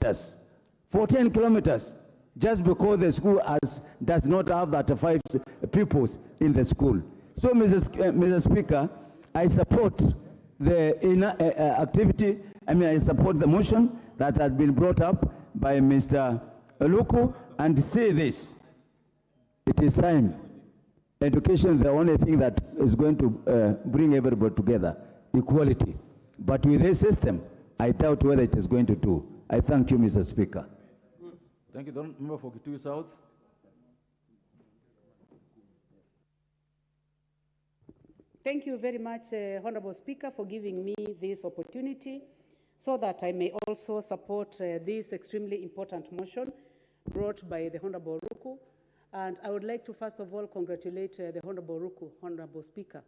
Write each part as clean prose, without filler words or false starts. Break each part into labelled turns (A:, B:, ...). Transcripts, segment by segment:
A: kilometers, 14 kilometers, just because the school does not have that 5 pupils in the school. So, Mr. Speaker, I support the activity. I support the motion that has been brought up by Mr. Luku, and say this: it is time. Education is the only thing that is going to bring everybody together, equality. But with this system, I doubt whether it is going to do. I thank you, Mr. Speaker.
B: Thank you. The member for Kitui South.
C: Thank you very much, Honorable Speaker, for giving me this opportunity so that I may also support this extremely important motion brought by the Honorable Ruku. And I would like to first of all congratulate the Honorable Ruku, Honorable Speaker.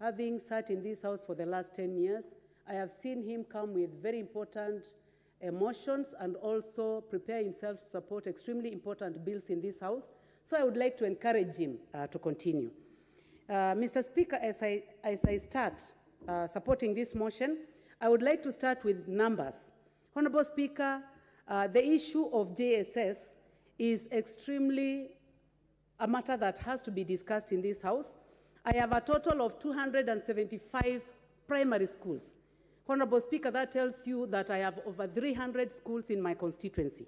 C: Having sat in this House for the last 10 years, I have seen him come with very important motions and also prepare himself to support extremely important bills in this House. So I would like to encourage him to continue. Mr. Speaker, as I start supporting this motion, I would like to start with numbers. Honorable Speaker, the issue of JSS is extremely a matter that has to be discussed in this House. I have a total of 275 primary schools. Honorable Speaker, that tells you that I have over 300 schools in my constituency.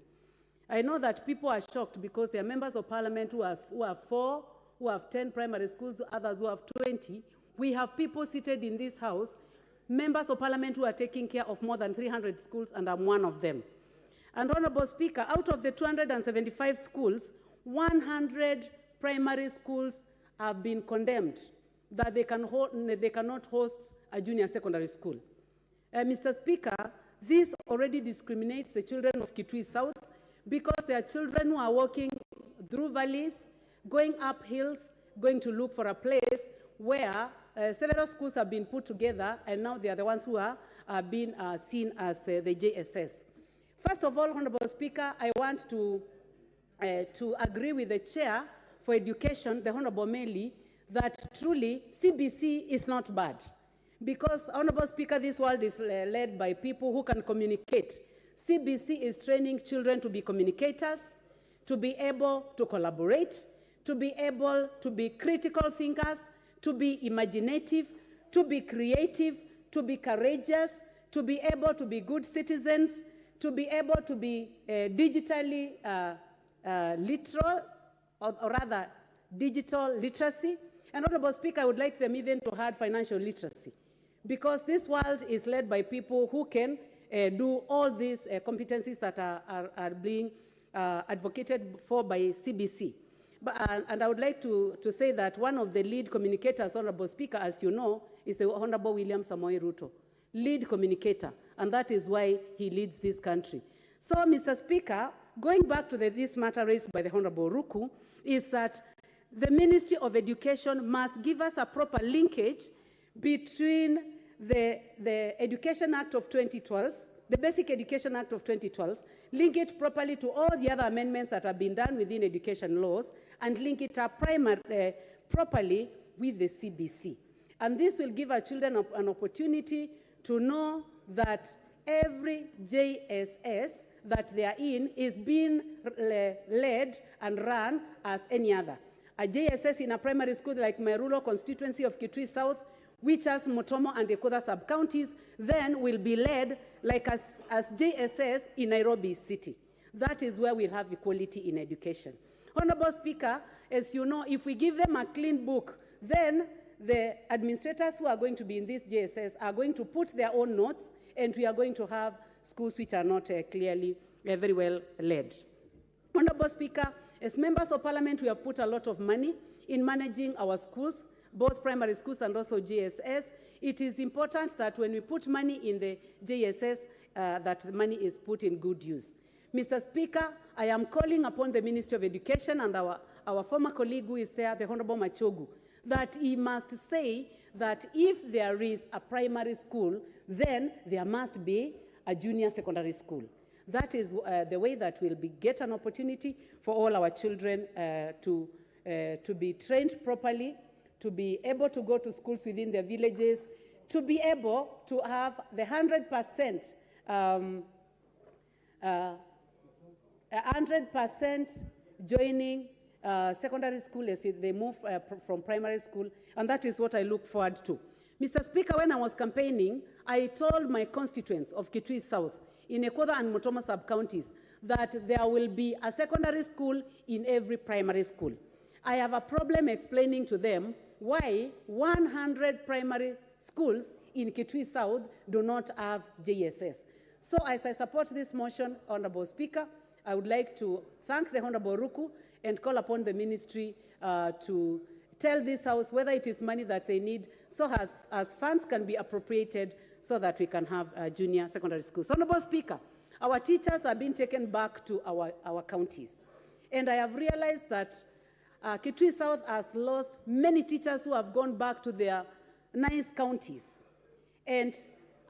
C: I know that people are shocked because there are members of parliament who have 4, who have 10 primary schools, others who have 20. We have people seated in this House, members of parliament who are taking care of more than 300 schools, and I'm one of them. And Honorable Speaker, out of the 275 schools, 100 primary schools have been condemned that they cannot host a junior secondary school. Mr. Speaker, this already discriminates the children of Kitui South because they are children who are walking through valleys, going up hills, going to look for a place where several schools have been put together, and now they are the ones who are being seen as the JSS. First of all, Honorable Speaker, I want to agree with the Chair for Education, the Honorable Meli, that truly CBC is not bad. Because, Honorable Speaker, this world is led by people who can communicate. CBC is training children to be communicators, to be able to collaborate, to be able to be critical thinkers, to be imaginative, to be creative, to be courageous, to be able to be good citizens, to be able to be digitally literal, or rather digital literacy. And Honorable Speaker, I would like them even to add financial literacy, because this world is led by people who can do all these competencies that are being advocated for by CBC. And I would like to say that one of the lead communicators, Honorable Speaker, as you know, is the Honorable William Samoei Ruto, lead communicator, and that is why he leads this country. So, Mr. Speaker, going back to this matter raised by the Honorable Ruku, is that the Ministry of Education must give us a proper linkage between the Education Act of 2012, the Basic Education Act of 2012, link it properly to all the other amendments that have been done within education laws, and link it up properly with the CBC. And this will give our children an opportunity to know that every JSS that they are in is being led and run as any other. A JSS in a primary school like my rural constituency of Kitui South, which has Motomo and Ekoda sub-counties, then will be led like as JSS in Nairobi City. That is where we'll have equality in education. Honorable Speaker, as you know, if we give them a clean book, then the administrators who are going to be in this JSS are going to put their own notes, and we are going to have schools which are not clearly very well led. Honorable Speaker, as members of parliament, we have put a lot of money in managing our schools, both primary schools and also JSS. It is important that when we put money in the JSS, that the money is put in good use. Mr. Speaker, I am calling upon the Ministry of Education and our former colleague who is there, the Honorable Machogu, that he must say that if there is a primary school, then there must be a junior secondary school. That is the way that we'll get an opportunity for all our children to be trained properly, to be able to go to schools within their villages, to be able to have the 100% 100% joining secondary school as they move from primary school, and that is what I look forward to. Mr. Speaker, when I was campaigning, I told my constituents of Kitui South, in Ekwatha and Motoma sub-counties, that there will be a secondary school in every primary school. I have a problem explaining to them why 100 primary schools in Kitui South do not have JSS. So as I support this motion, Honorable Speaker, I would like to thank the Honorable Ruku and call upon the ministry to tell this House whether it is money that they need so as funds can be appropriated so that we can have junior secondary schools. Honorable Speaker, our teachers are being taken back to our counties. And I have realized that Kitui South has lost many teachers who have gone back to their nice counties. And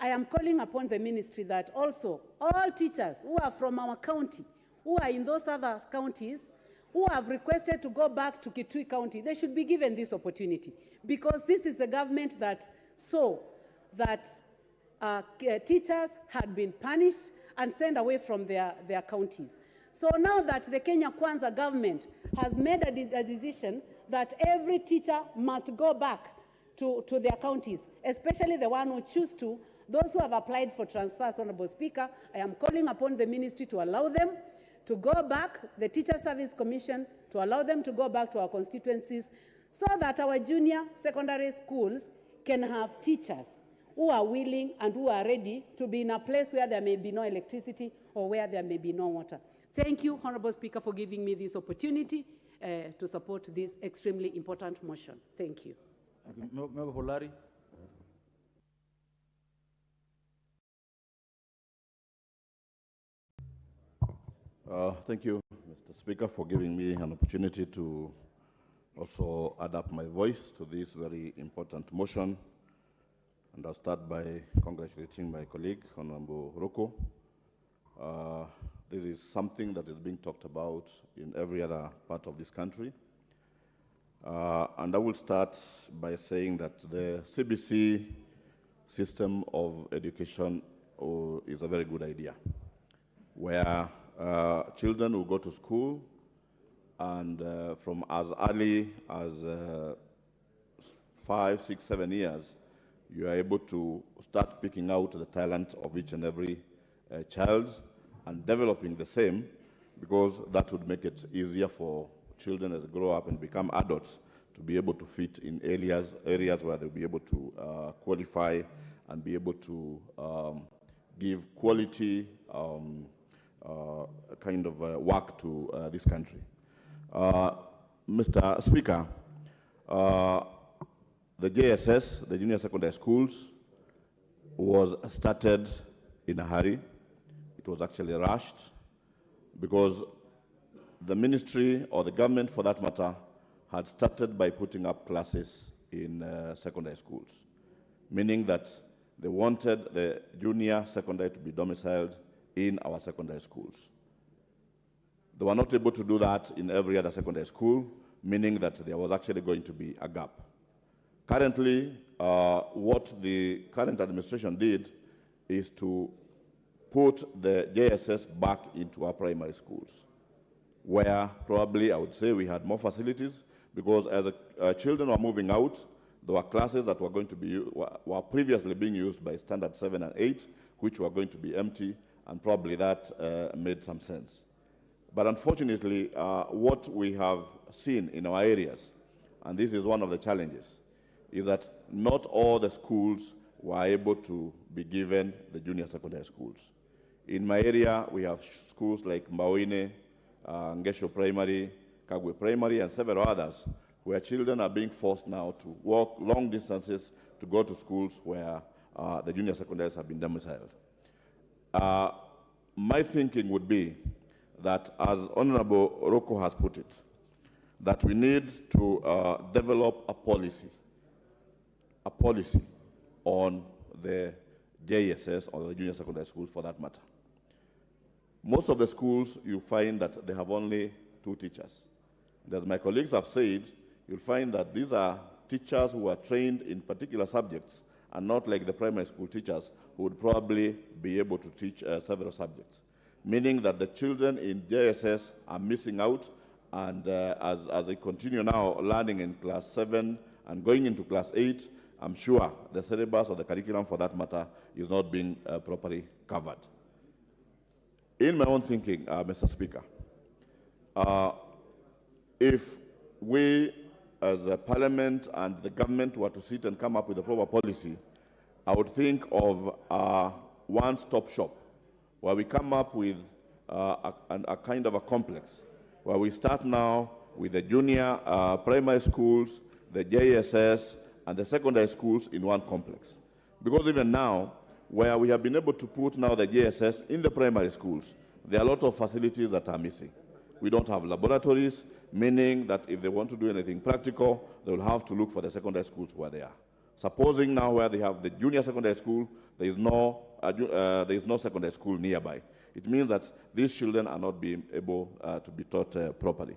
C: I am calling upon the ministry that also all teachers who are from our county, who are in those other counties, who have requested to go back to Kitui County, they should be given this opportunity, because this is the government that saw that teachers had been punished and sent away from their counties. So now that the Kenya Kwanza government has made a decision that every teacher must go back to their counties, especially the one who choose to, those who have applied for transfers, Honorable Speaker, I am calling upon the ministry to allow them to go back, the Teacher Service Commission, to allow them to go back to our constituencies so that our junior secondary schools can have teachers who are willing and who are ready to be in a place where there may be no electricity or where there may be no water. Thank you, Honorable Speaker, for giving me this opportunity to support this extremely important motion. Thank you.
B: Member for Larry.
D: Thank you, Mr. Speaker, for giving me an opportunity to also add up my voice to this very important motion. And I'll start by congratulating my colleague, Honorable Roko. This is something that is being talked about in every other part of this country. And I will start by saying that the CBC system of education is a very good idea, where children will go to school and from as early as 5, 6, 7 years, you are able to start picking out the talent of each and every child and developing the same, because that would make it easier for children as they grow up and become adults to be able to fit in areas where they'll be able to qualify and be able to give quality kind of work to this country. Mr. Speaker, the JSS, the junior secondary schools, was started in a hurry. It was actually rushed because the ministry, or the government for that matter, had started by putting up classes in secondary schools, meaning that they wanted the junior secondary to be domiciled in our secondary schools. They were not able to do that in every other secondary school, meaning that there was actually going to be a gap. Currently, what the current administration did is to put the JSS back into our primary schools, where probably I would say we had more facilities, because as children were moving out, there were classes that were going to be were previously being used by standard 7 and 8, which were going to be empty, and probably that made some sense. But unfortunately, what we have seen in our areas, and this is one of the challenges, is that not all the schools were able to be given the junior secondary schools. In my area, we have schools like Mbawine, Ngesho Primary, Kagwe Primary, and several others, where children are being forced now to walk long distances to go to schools where the junior secondaries have been domiciled. My thinking would be that, as Honorable Roko has put it, that we need to develop a policy on the JSS, or the junior secondary schools for that matter. Most of the schools, you find that they have only 2 teachers. And as my colleagues have said, you'll find that these are teachers who are trained in particular subjects, and not like the primary school teachers who would probably be able to teach several subjects. meaning that the children in JSS are missing out, and as they continue now learning in class 7 and going into class 8, I'm sure the syllabus or the curriculum for that matter is not being properly covered. In my own thinking, Mr. Speaker, if we as a parliament and the government were to sit and come up with a proper policy, I would think of a one-stop shop where we come up with a kind of a complex where we start now with the junior primary schools, the JSS, and the secondary schools in one complex. Because even now, where we have been able to put now the JSS in the primary schools, there are a lot of facilities that are missing. We don't have laboratories, meaning that if they want to do anything practical, they will have to look for the secondary schools where they are. Supposing now where they have the junior secondary school, there is no secondary school nearby. It means that these children are not being able to be taught properly.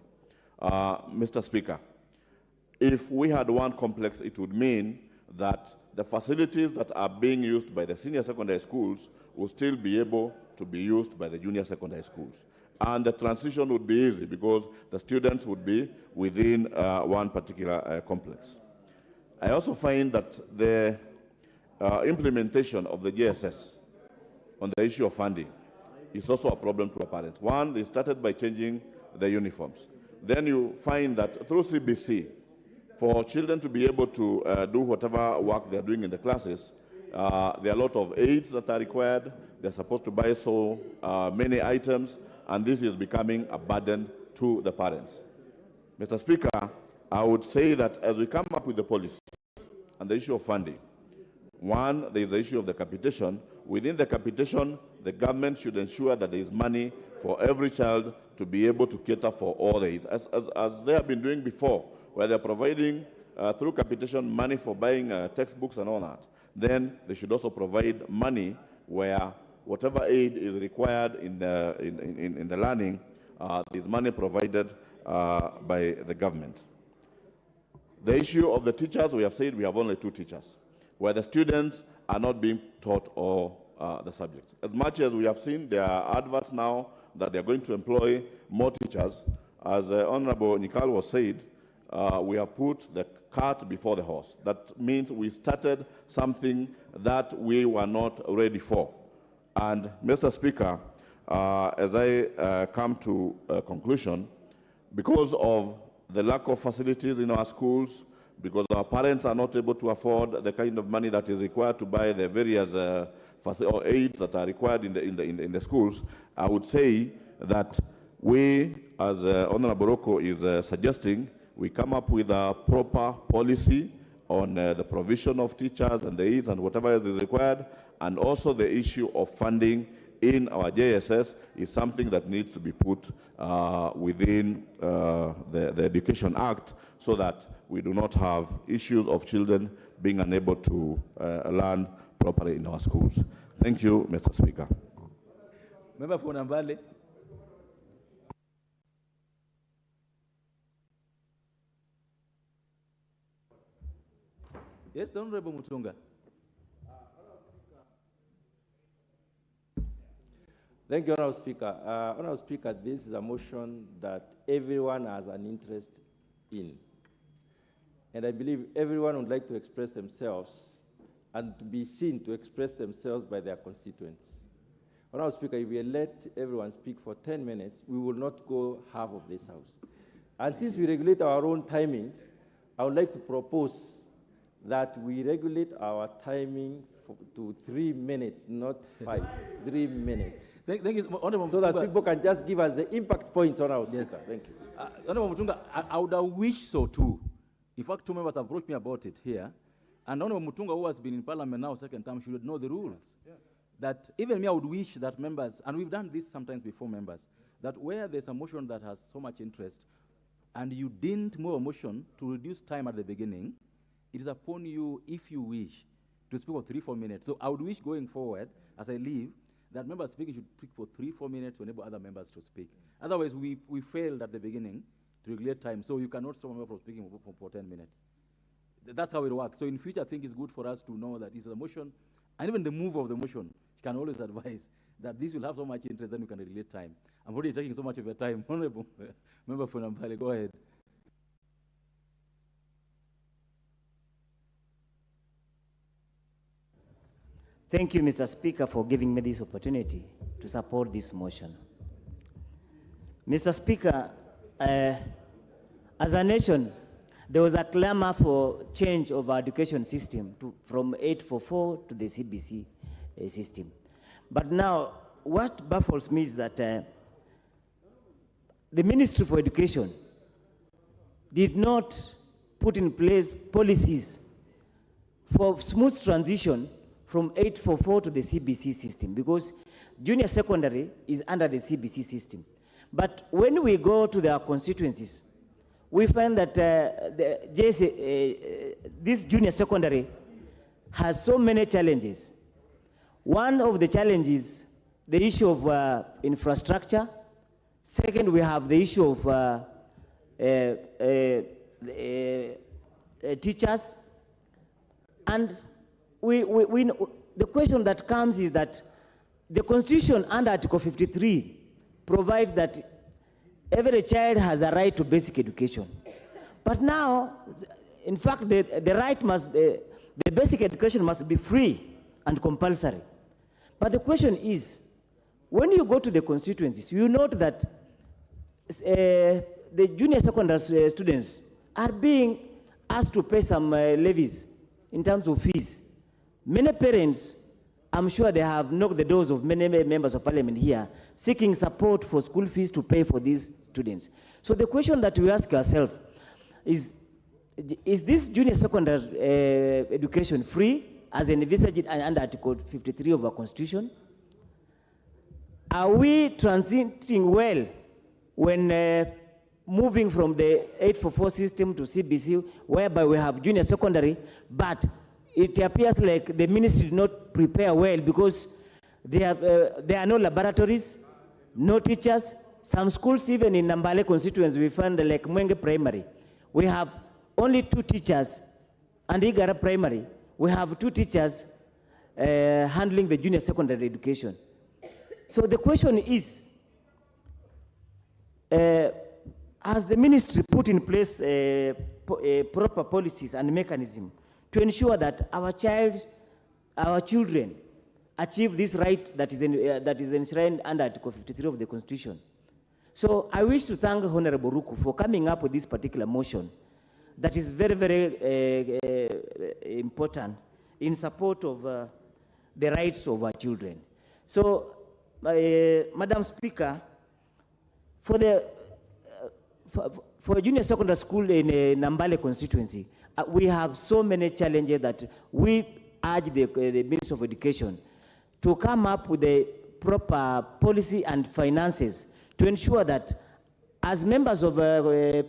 D: Mr. Speaker, if we had one complex, it would mean that the facilities that are being used by the senior secondary schools will still be able to be used by the junior secondary schools. And the transition would be easy because the students would be within one particular complex. I also find that the implementation of the JSS on the issue of funding is also a problem to the parents. One, they started by changing the uniforms. Then you find that through CBC, for children to be able to do whatever work they're doing in the classes, there are a lot of aids that are required. They're supposed to buy so many items, and this is becoming a burden to the parents. Mr. Speaker, I would say that as we come up with the policy and the issue of funding, one, there is the issue of the capitation. Within the capitation, the government should ensure that there is money for every child to be able to cater for all the aids, as they have been doing before, where they're providing through capitation money for buying textbooks and all that. Then they should also provide money where whatever aid is required in the learning, is money provided by the government. The issue of the teachers, we have said we have only 2 teachers, where the students are not being taught all the subjects. As much as we have seen, there are adverts now that they're going to employ more teachers. As Honorable Nikal was said, we have put the cart before the horse. That means we started something that we were not ready for. And Mr. Speaker, as I come to a conclusion, because of the lack of facilities in our schools, because our parents are not able to afford the kind of money that is required to buy the various aids that are required in the schools, I would say that we, as Honorable Rocco is suggesting, we come up with a proper policy on the provision of teachers and the aids and whatever else is required, and also the issue of funding in our JSS is something that needs to be put within the Education Act so that we do not have issues of children being unable to learn properly in our schools. Thank you, Mr. Speaker.
B: Member for Nambale. Yes, Honorable Mutunga.
E: Thank you, Honorable Speaker. Honorable Speaker, this is a motion that everyone has an interest in. And I believe everyone would like to express themselves and to be seen to express themselves by their constituents. Honorable Speaker, if we let everyone speak for 10 minutes, we will not go half of this House. And since we regulate our own timings, I would like to propose that we regulate our timing to 3 minutes, not 5. 3 minutes.
B: Thank you, Honorable
E: so that people can just give us the impact points on our speaker.
B: Yes.
E: Thank you.
B: Honorable Mutunga, I would have wished so too. In fact, 2 members have approached me about it here. And Honorable Mutunga, who has been in Parliament now second time, should know the rules. Yeah. That even me, I would wish that members, and we've done this sometimes before, members, that where there's a motion that has so much interest, and you didn't move a motion to reduce time at the beginning, it is upon you, if you wish, to speak for 3-4 minutes. So I would wish going forward, as I leave, that members speaking should speak for 3-4 minutes to enable other members to speak. Otherwise, we failed at the beginning to regulate time, so you cannot stop a member from speaking for 10 minutes. That's how it works. So in future, I think it's good for us to know that it's a motion, and even the move of the motion can always advise that this will have so much interest, then we can relate time. I'm already taking so much of your time. Honorable Member for Nampale, go ahead.
F: Thank you, Mr. Speaker, for giving me this opportunity to support this motion. Mr. Speaker, as a nation, there was a clamor for change of our education system from 844 to the CBC system. But now, what baffles me is that the Ministry for Education did not put in place policies for smooth transition from 844 to the CBC system, because junior secondary is under the CBC system. But when we go to their constituencies, we find that this junior secondary has so many challenges. One of the challenges, the issue of infrastructure. Second, we have the issue of teachers. And the question that comes is that the Constitution under Article 53 provides that every child has a right to basic education. But now, in fact, the right must, the basic education must be free and compulsory. But the question is, when you go to the constituencies, you note that the junior secondary students are being asked to pay some levies in terms of fees. Many parents, I'm sure they have knocked the doors of many members of parliament here, seeking support for school fees to pay for these students. So the question that we ask ourselves is this junior secondary education free as envisaged under Article 53 of our Constitution? Are we transiting well when moving from the 844 system to CBC, whereby we have junior secondary, but it appears like the ministry did not prepare well because there are no laboratories, no teachers. Some schools, even in Nambale constituency, we find like Mwenge Primary, we have only 2 teachers, and Igara Primary, we have 2 teachers handling the junior secondary education. So the question is, has the ministry put in place proper policies and mechanism to ensure that our children achieve this right that is enshrined under Article 53 of the Constitution? So I wish to thank Honorable Ruku for coming up with this particular motion that is very, very important in support of the rights of our children. So, Madam Speaker, for junior secondary school in Nambale constituency, we have so many challenges that we urge the Ministry of Education to come up with a proper policy and finances to ensure that as members of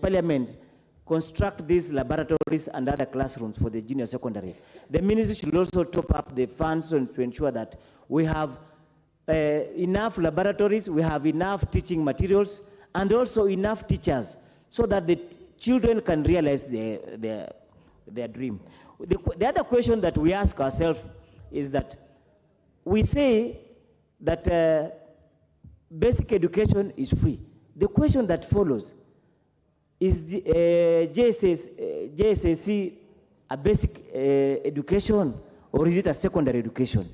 F: parliament construct these laboratories and other classrooms for the junior secondary, the ministry should also top up the funds to ensure that we have enough laboratories, we have enough teaching materials, and also enough teachers so that the children can realize their dream. The other question that we ask ourselves is that we say that basic education is free. The question that follows is the JSSC a basic education, or is it a secondary education?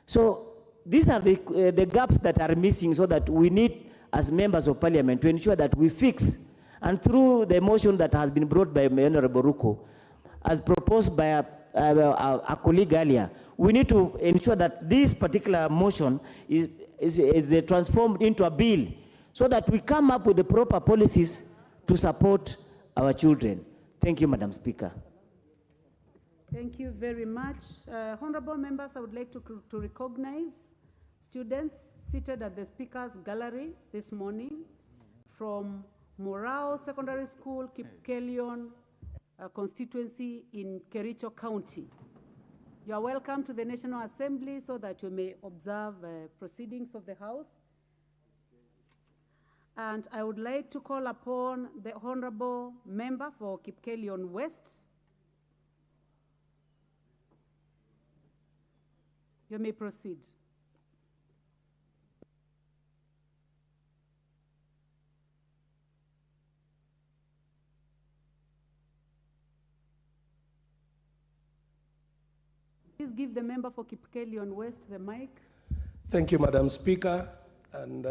F: So these are the gaps that are missing, so that we need, as members of parliament, to ensure that we fix, and through the motion that has been brought by Honorable Ruko, as proposed by a colleague earlier, we need to ensure that this particular motion is transformed into a bill, so that we come up with the proper policies to support our children. Thank you, Madam Speaker.
C: Thank you very much. Honorable members, I would like to recognize students seated at the Speaker's Gallery this morning from Morao Secondary School, Kenyan constituency in Kericho County. You are welcome to the National Assembly so that you may observe proceedings of the House. And I would like to call upon the Honorable Member for Kipkelion West. You may proceed. Please give the member for Kipkelion West the mic.
G: Thank you, Madam Speaker. And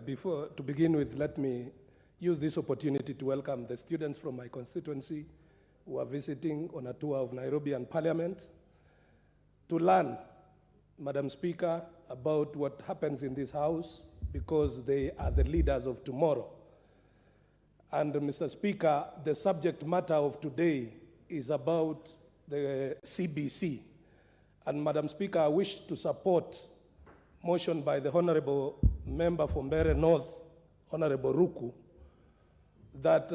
G: before to begin with, let me use this opportunity to welcome the students from my constituency who are visiting on a tour of Nairobi and Parliament to learn, Madam Speaker, about what happens in this House, because they are the leaders of tomorrow. And Mr. Speaker, the subject matter of today is about the CBC. And Madam Speaker, I wish to support motion by the Honorable Member from Mbeere North, Honorable Ruku, that,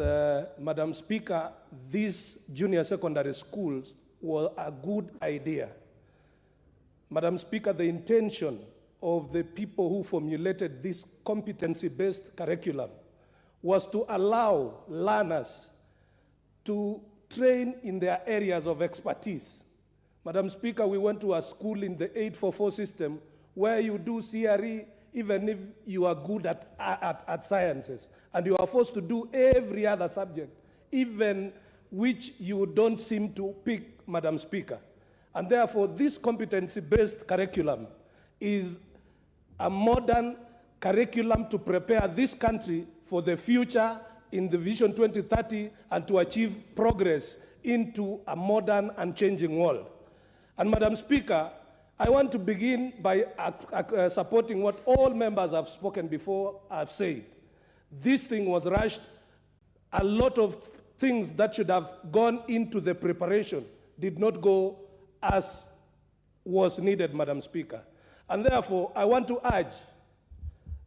G: Madam Speaker, these junior secondary schools were a good idea. Madam Speaker, the intention of the people who formulated this competency-based curriculum was to allow learners to train in their areas of expertise. Madam Speaker, we went to a school in the 844 system where you do CRE even if you are good at sciences, and you are forced to do every other subject, even which you don't seem to pick, Madam Speaker. And therefore, this competency-based curriculum is a modern curriculum to prepare this country for the future in the Vision 2030 and to achieve progress into a modern and changing world. And Madam Speaker, I want to begin by supporting what all members have spoken before have said. This thing was rushed. A lot of things that should have gone into the preparation did not go as was needed, Madam Speaker. And therefore, I want to urge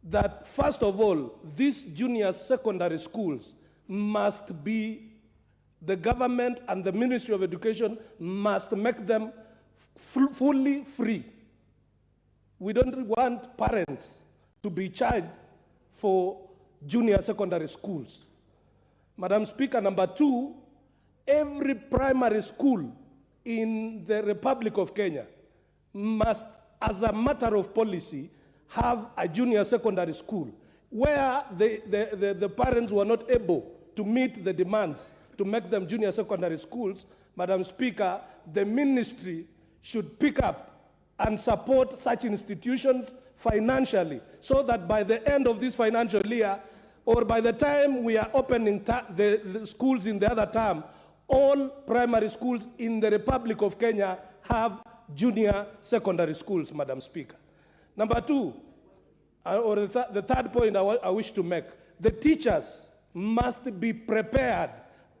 G: that, first of all, these junior secondary schools must be, the government and the Ministry of Education must make them fully free. We don't want parents to be charged for junior secondary schools. Madam Speaker, number two, every primary school in the Republic of Kenya must, as a matter of policy, have a junior secondary school where the parents were not able to meet the demands to make them junior secondary schools. Madam Speaker, the ministry should pick up and support such institutions financially so that by the end of this financial year, or by the time we are opening the schools in the other term, all primary schools in the Republic of Kenya have junior secondary schools, Madam Speaker. Number two, or the third point I wish to make, the teachers must be prepared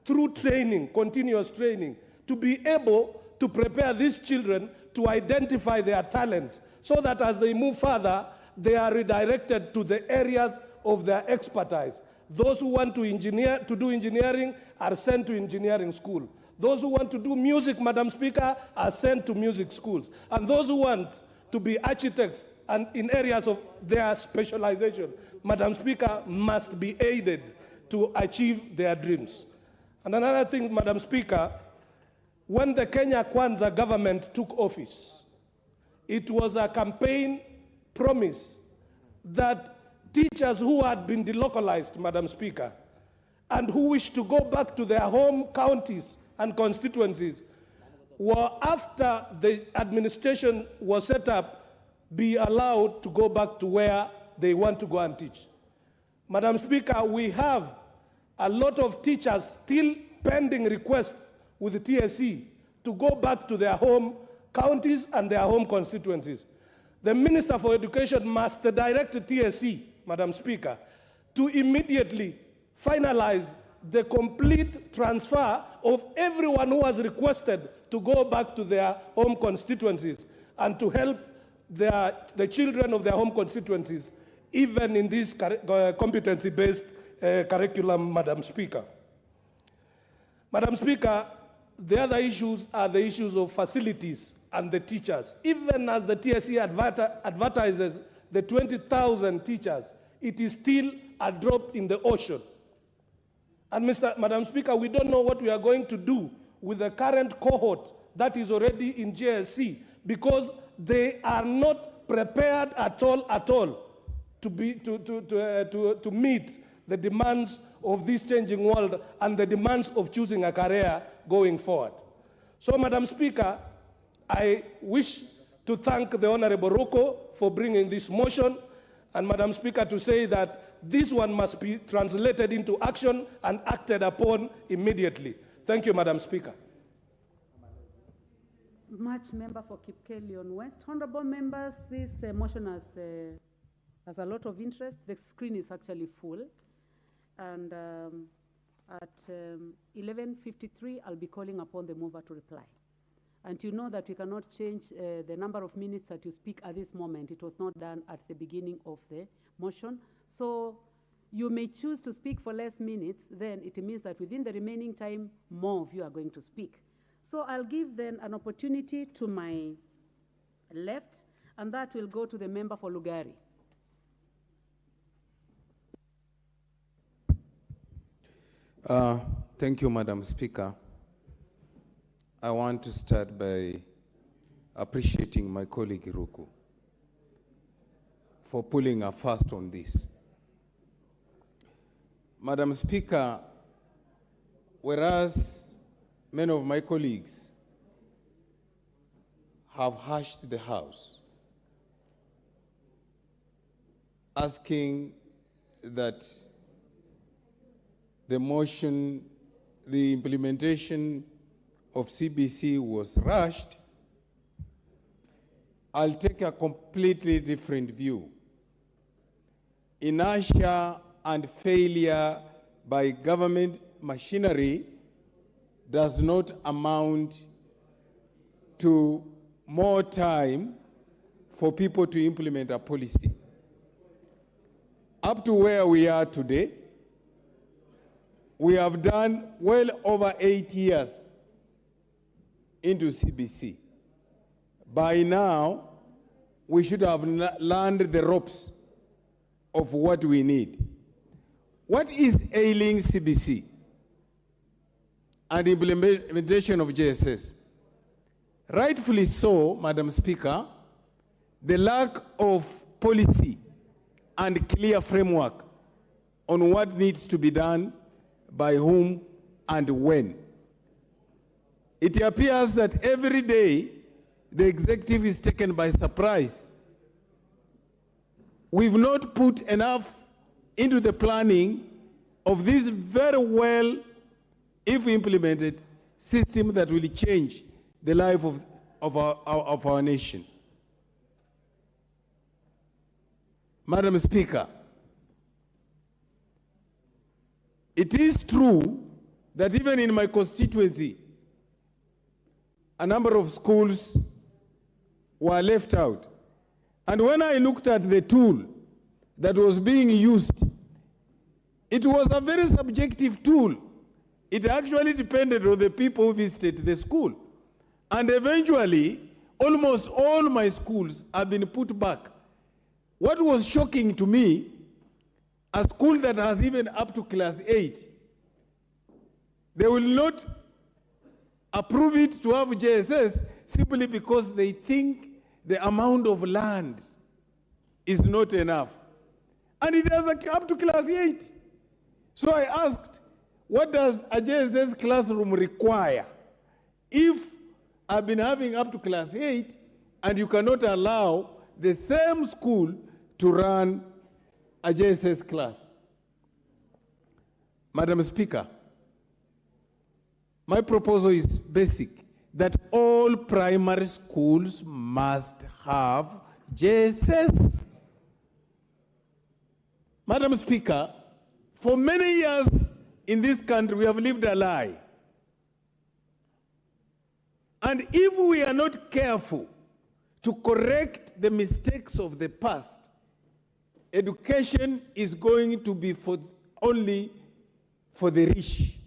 G: through training, continuous training, to be able to prepare these children to identify their talents so that as they move further, they are redirected to the areas of their expertise. Those who want to do engineering are sent to engineering school. Those who want to do music, Madam Speaker, are sent to music schools. And those who want to be architects and in areas of their specialization, Madam Speaker, must be aided to achieve their dreams. And another thing, Madam Speaker, when the Kenya Kwanza government took office, it was a campaign promise that teachers who had been delocalized, Madam Speaker, and who wish to go back to their home counties and constituencies, were, after the administration was set up, be allowed to go back to where they want to go and teach. Madam Speaker, we have a lot of teachers still pending requests with the TSC to go back to their home counties and their home constituencies. The Minister for Education must direct the TSC, Madam Speaker, to immediately finalize the complete transfer of everyone who has requested to go back to their home constituencies and to help the children of their home constituencies, even in this competency-based curriculum, Madam Speaker. Madam Speaker, the other issues are the issues of facilities and the teachers. Even as the TSC advertises the 20,000 teachers, it is still a drop in the ocean. And Madam Speaker, we don't know what we are going to do with the current cohort that is already in JSC, because they are not prepared at all to meet the demands of this changing world and the demands of choosing a career going forward. So, Madam Speaker, I wish to thank the Honorable Roko for bringing this motion, and Madam Speaker, to say that this one must be translated into action and acted upon immediately. Thank you, Madam Speaker.
C: Much member for Kipkelion West. Honorable members, this motion has a lot of interest. The screen is actually full. And at 11:53, I'll be calling upon the mover to reply. And you know that we cannot change the number of minutes that you speak at this moment. It was not done at the beginning of the motion. So you may choose to speak for less minutes, then it means that within the remaining time, more of you are going to speak. So I'll give then an opportunity to my left, and that will go to the member for Lugari.
H: Thank you, Madam Speaker. I want to start by appreciating my colleague Ruku for pulling a fast on this. Madam Speaker, whereas many of my colleagues have hushed the House, asking that the motion, the implementation of CBC was rushed, I'll take a completely different view. Inertia and failure by government machinery does not amount to more time for people to implement a policy. Up to where we are today, we have done well over 8 years into CBC. By now, we should have learned the ropes of what we need. What is ailing CBC and implementation of JSS? Rightfully so, Madam Speaker, the lack of policy and clear framework on what needs to be done by whom and when. It appears that every day the executive is taken by surprise. We've not put enough into the planning of this very well, if implemented, system that will change the life of our nation. Madam Speaker, it is true that even in my constituency, a number of schools were left out. And when I looked at the tool that was being used, it was a very subjective tool. It actually depended on the people who visited the school. And eventually, almost all my schools have been put back. What was shocking to me, a school that has even up to class 8, they will not approve it to have JSS simply because they think the amount of land is not enough. And it has up to class 8. So I asked, what does a JSS classroom require? If I've been having up to class 8 and you cannot allow the same school to run a JSS class. Madam Speaker, my proposal is basic, that all primary schools must have JSS. Madam Speaker, for many years in this country, we have lived a lie. And if we are not careful to correct the mistakes of the past, education is going to be only for the rich.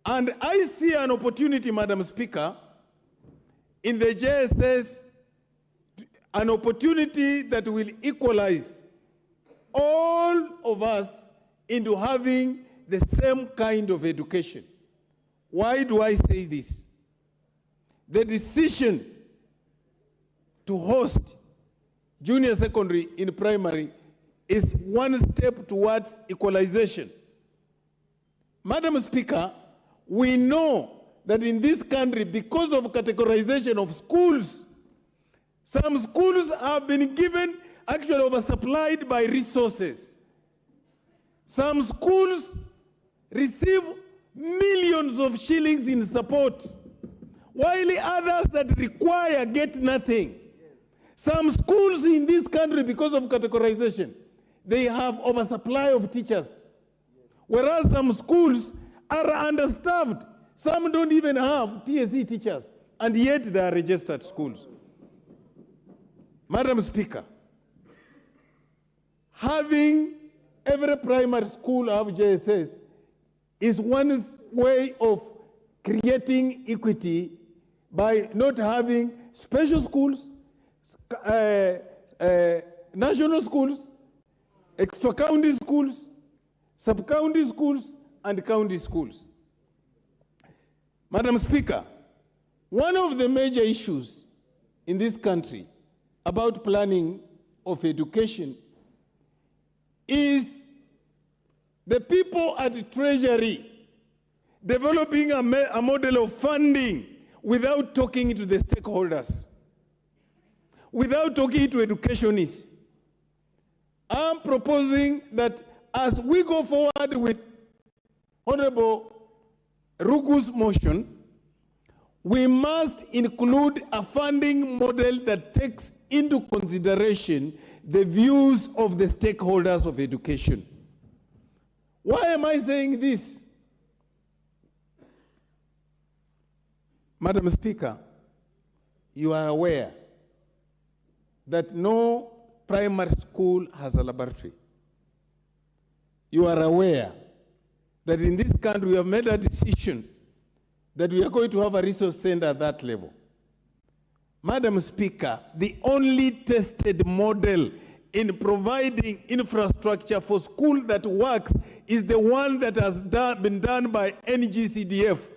H: And I see an opportunity, Madam Speaker, in the JSS, an opportunity that will equalize all of us into having the same kind of education. Why do I say this? The decision to host junior secondary in primary is one step towards equalization. Madam Speaker, we know that in this country, because of categorization of schools, some schools have been given, actually oversupplied by resources. Some schools receive millions of shillings in support, while others that require get nothing. Some schools in this country, because of categorization, they have oversupply of teachers. Whereas some schools are understaffed. Some don't even have TSC teachers, and yet they are registered schools. Madam Speaker, having every primary school have JSS is one way of creating equity by not having special schools, national schools, extra-county schools, sub-county schools, and county schools. Madam Speaker, one of the major issues in this country about planning of education is the people at the Treasury developing a model of funding without talking to the stakeholders, without talking to educationists. I'm proposing that as we go forward with Honorable Rugu's motion, we must include a funding model that takes into consideration the views of the stakeholders of education. Why am I saying this? Madam Speaker, you are aware that no primary school has a laboratory. You are aware that in this country we have made a decision that we are going to have a resource center at that level. Madam Speaker, the only tested model in providing infrastructure for school that works is the one that has been done by NGCDF.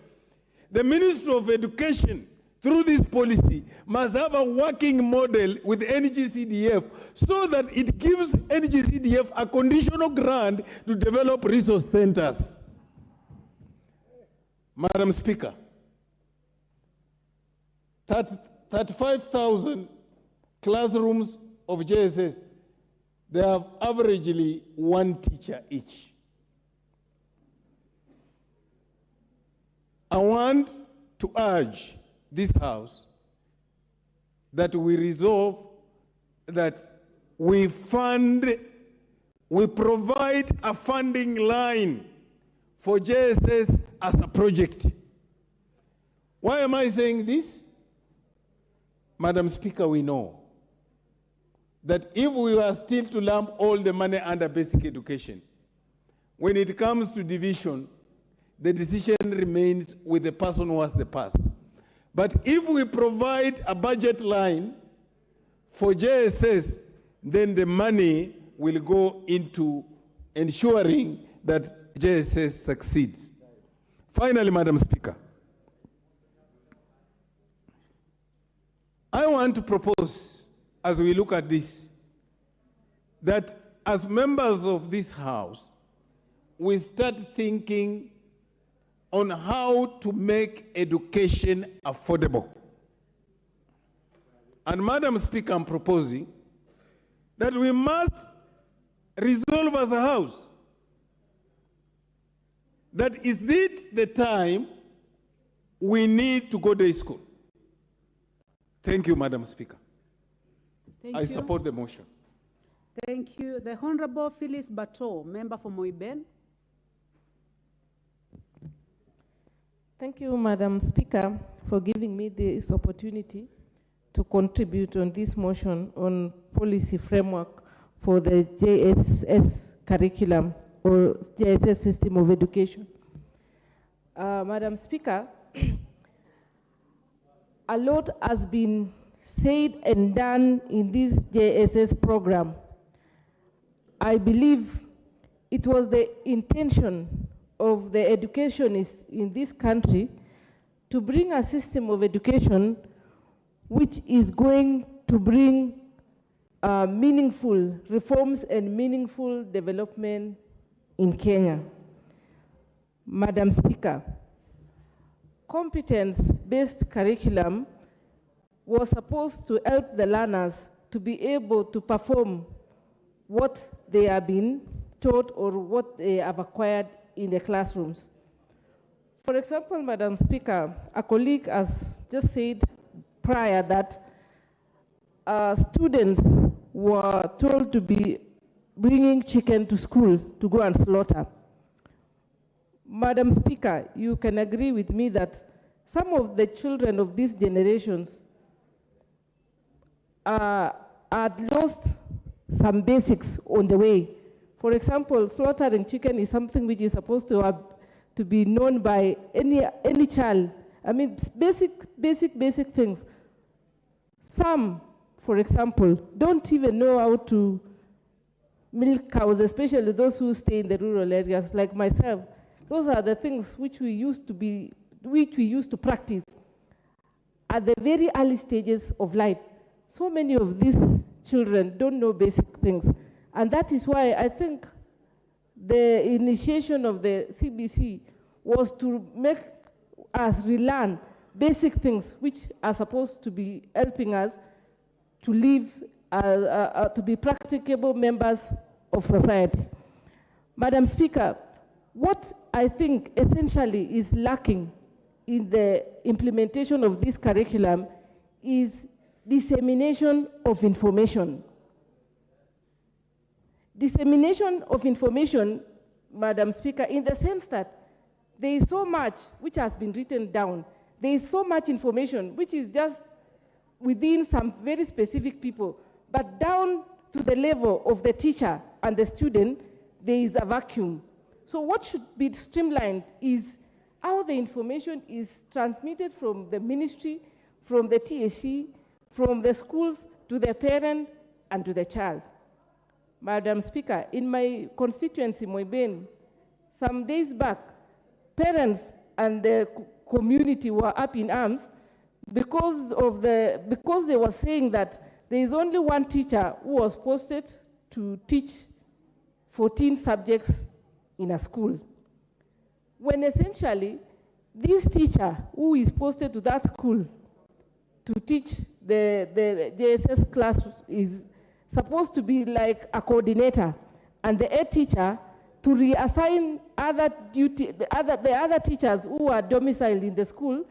H: The Ministry of Education, through this policy, must have a working model with NGCDF so that it gives NGCDF a conditional grant to develop resource centers. Madam Speaker, 35,000 classrooms of JSS, they have averagely one teacher each. I want to urge this House that we resolve that we provide a funding line for JSS as a project. Why am I saying this? Madam Speaker, we know that if we were still to lump all the money under basic education, when it comes to division, the decision remains with the person who has the pass. But if we provide a budget line for JSS, then the money will go into ensuring that JSS succeeds. Finally, Madam Speaker, I want to propose, as we look at this, that as members of this House, we start thinking on how to make education affordable. And Madam Speaker, I'm proposing that we must resolve as a House that is it the time we need to go to school. Thank you, Madam Speaker. I support the motion.
C: Thank you. The Honorable Phyllis Bato, member for Moiben.
I: Thank you, Madam Speaker, for giving me this opportunity to contribute on this motion on policy framework for the JSS curriculum or JSS system of education. Madam Speaker, a lot has been said and done in this JSS program. I believe it was the intention of the educationists in this country to bring a system of education which is going to bring meaningful reforms and meaningful development in Kenya. Madam Speaker, competence-based curriculum was supposed to help the learners to be able to perform what they have been taught or what they have acquired in the classrooms. For example, Madam Speaker, a colleague has just said prior that students were told to be bringing chicken to school to go and slaughter. Madam Speaker, you can agree with me that some of the children of these generations had lost some basics on the way. For example, slaughtering chicken is something which is supposed to be known by any child. I mean, basic things. Some, for example, don't even know how to milk cows, especially those who stay in the rural areas, like myself. Those are the things which we used to practice at the very early stages of life. So many of these children don't know basic things. And that is why I think the initiation of the CBC was to make us relearn basic things which are supposed to be helping us to live, to be practicable members of society. Madam Speaker, what I think essentially is lacking in the implementation of this curriculum is dissemination of information. Dissemination of information, Madam Speaker, in the sense that there is so much which has been written down. There is so much information which is just within some very specific people, but down to the level of the teacher and the student, there is a vacuum. So what should be streamlined is how the information is transmitted from the ministry, from the TSC, from the schools to the parent and to the child. Madam Speaker, in my constituency, Moiben, some days back, parents and the community were up in arms because they were saying that there is only one teacher who was posted to teach 14 subjects in a school. When essentially, this teacher who is posted to that school to teach the JSS class is supposed to be like a coordinator, and the head teacher to reassign the other teachers who are domiciled in the school,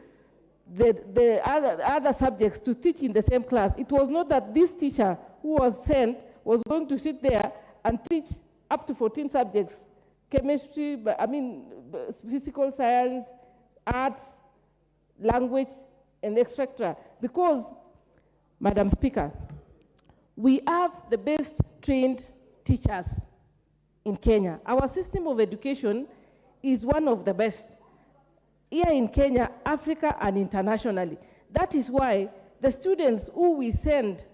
I: the other subjects to teach in the same class. It was not that this teacher who was sent was going to sit there and teach up to 14 subjects, chemistry, physical science, arts, language, and etc. Because, Madam Speaker, we have the best trained teachers in Kenya. Our system of education is one of the best here in Kenya, Africa, and internationally. That is why the students who we send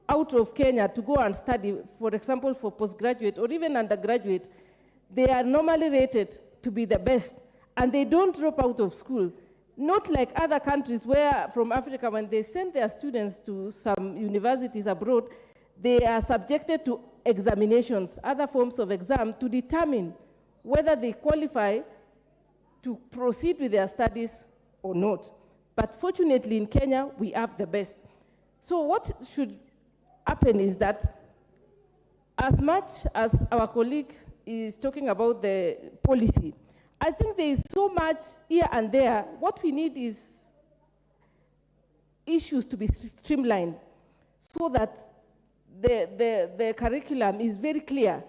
I: out of Kenya to go and study, for example, for postgraduate or even undergraduate, they are normally rated to be the best, and they don't drop out of school. Not like other countries where, from Africa, when they send their students to some universities abroad, they are subjected to examinations, other forms of exam, to determine whether they qualify to proceed with their studies or not. But fortunately, in Kenya, we have the best. So what should happen is that as much as our colleague is talking about the policy, I think there is so much here and there. What we need is issues to be streamlined so that the curriculum is very clear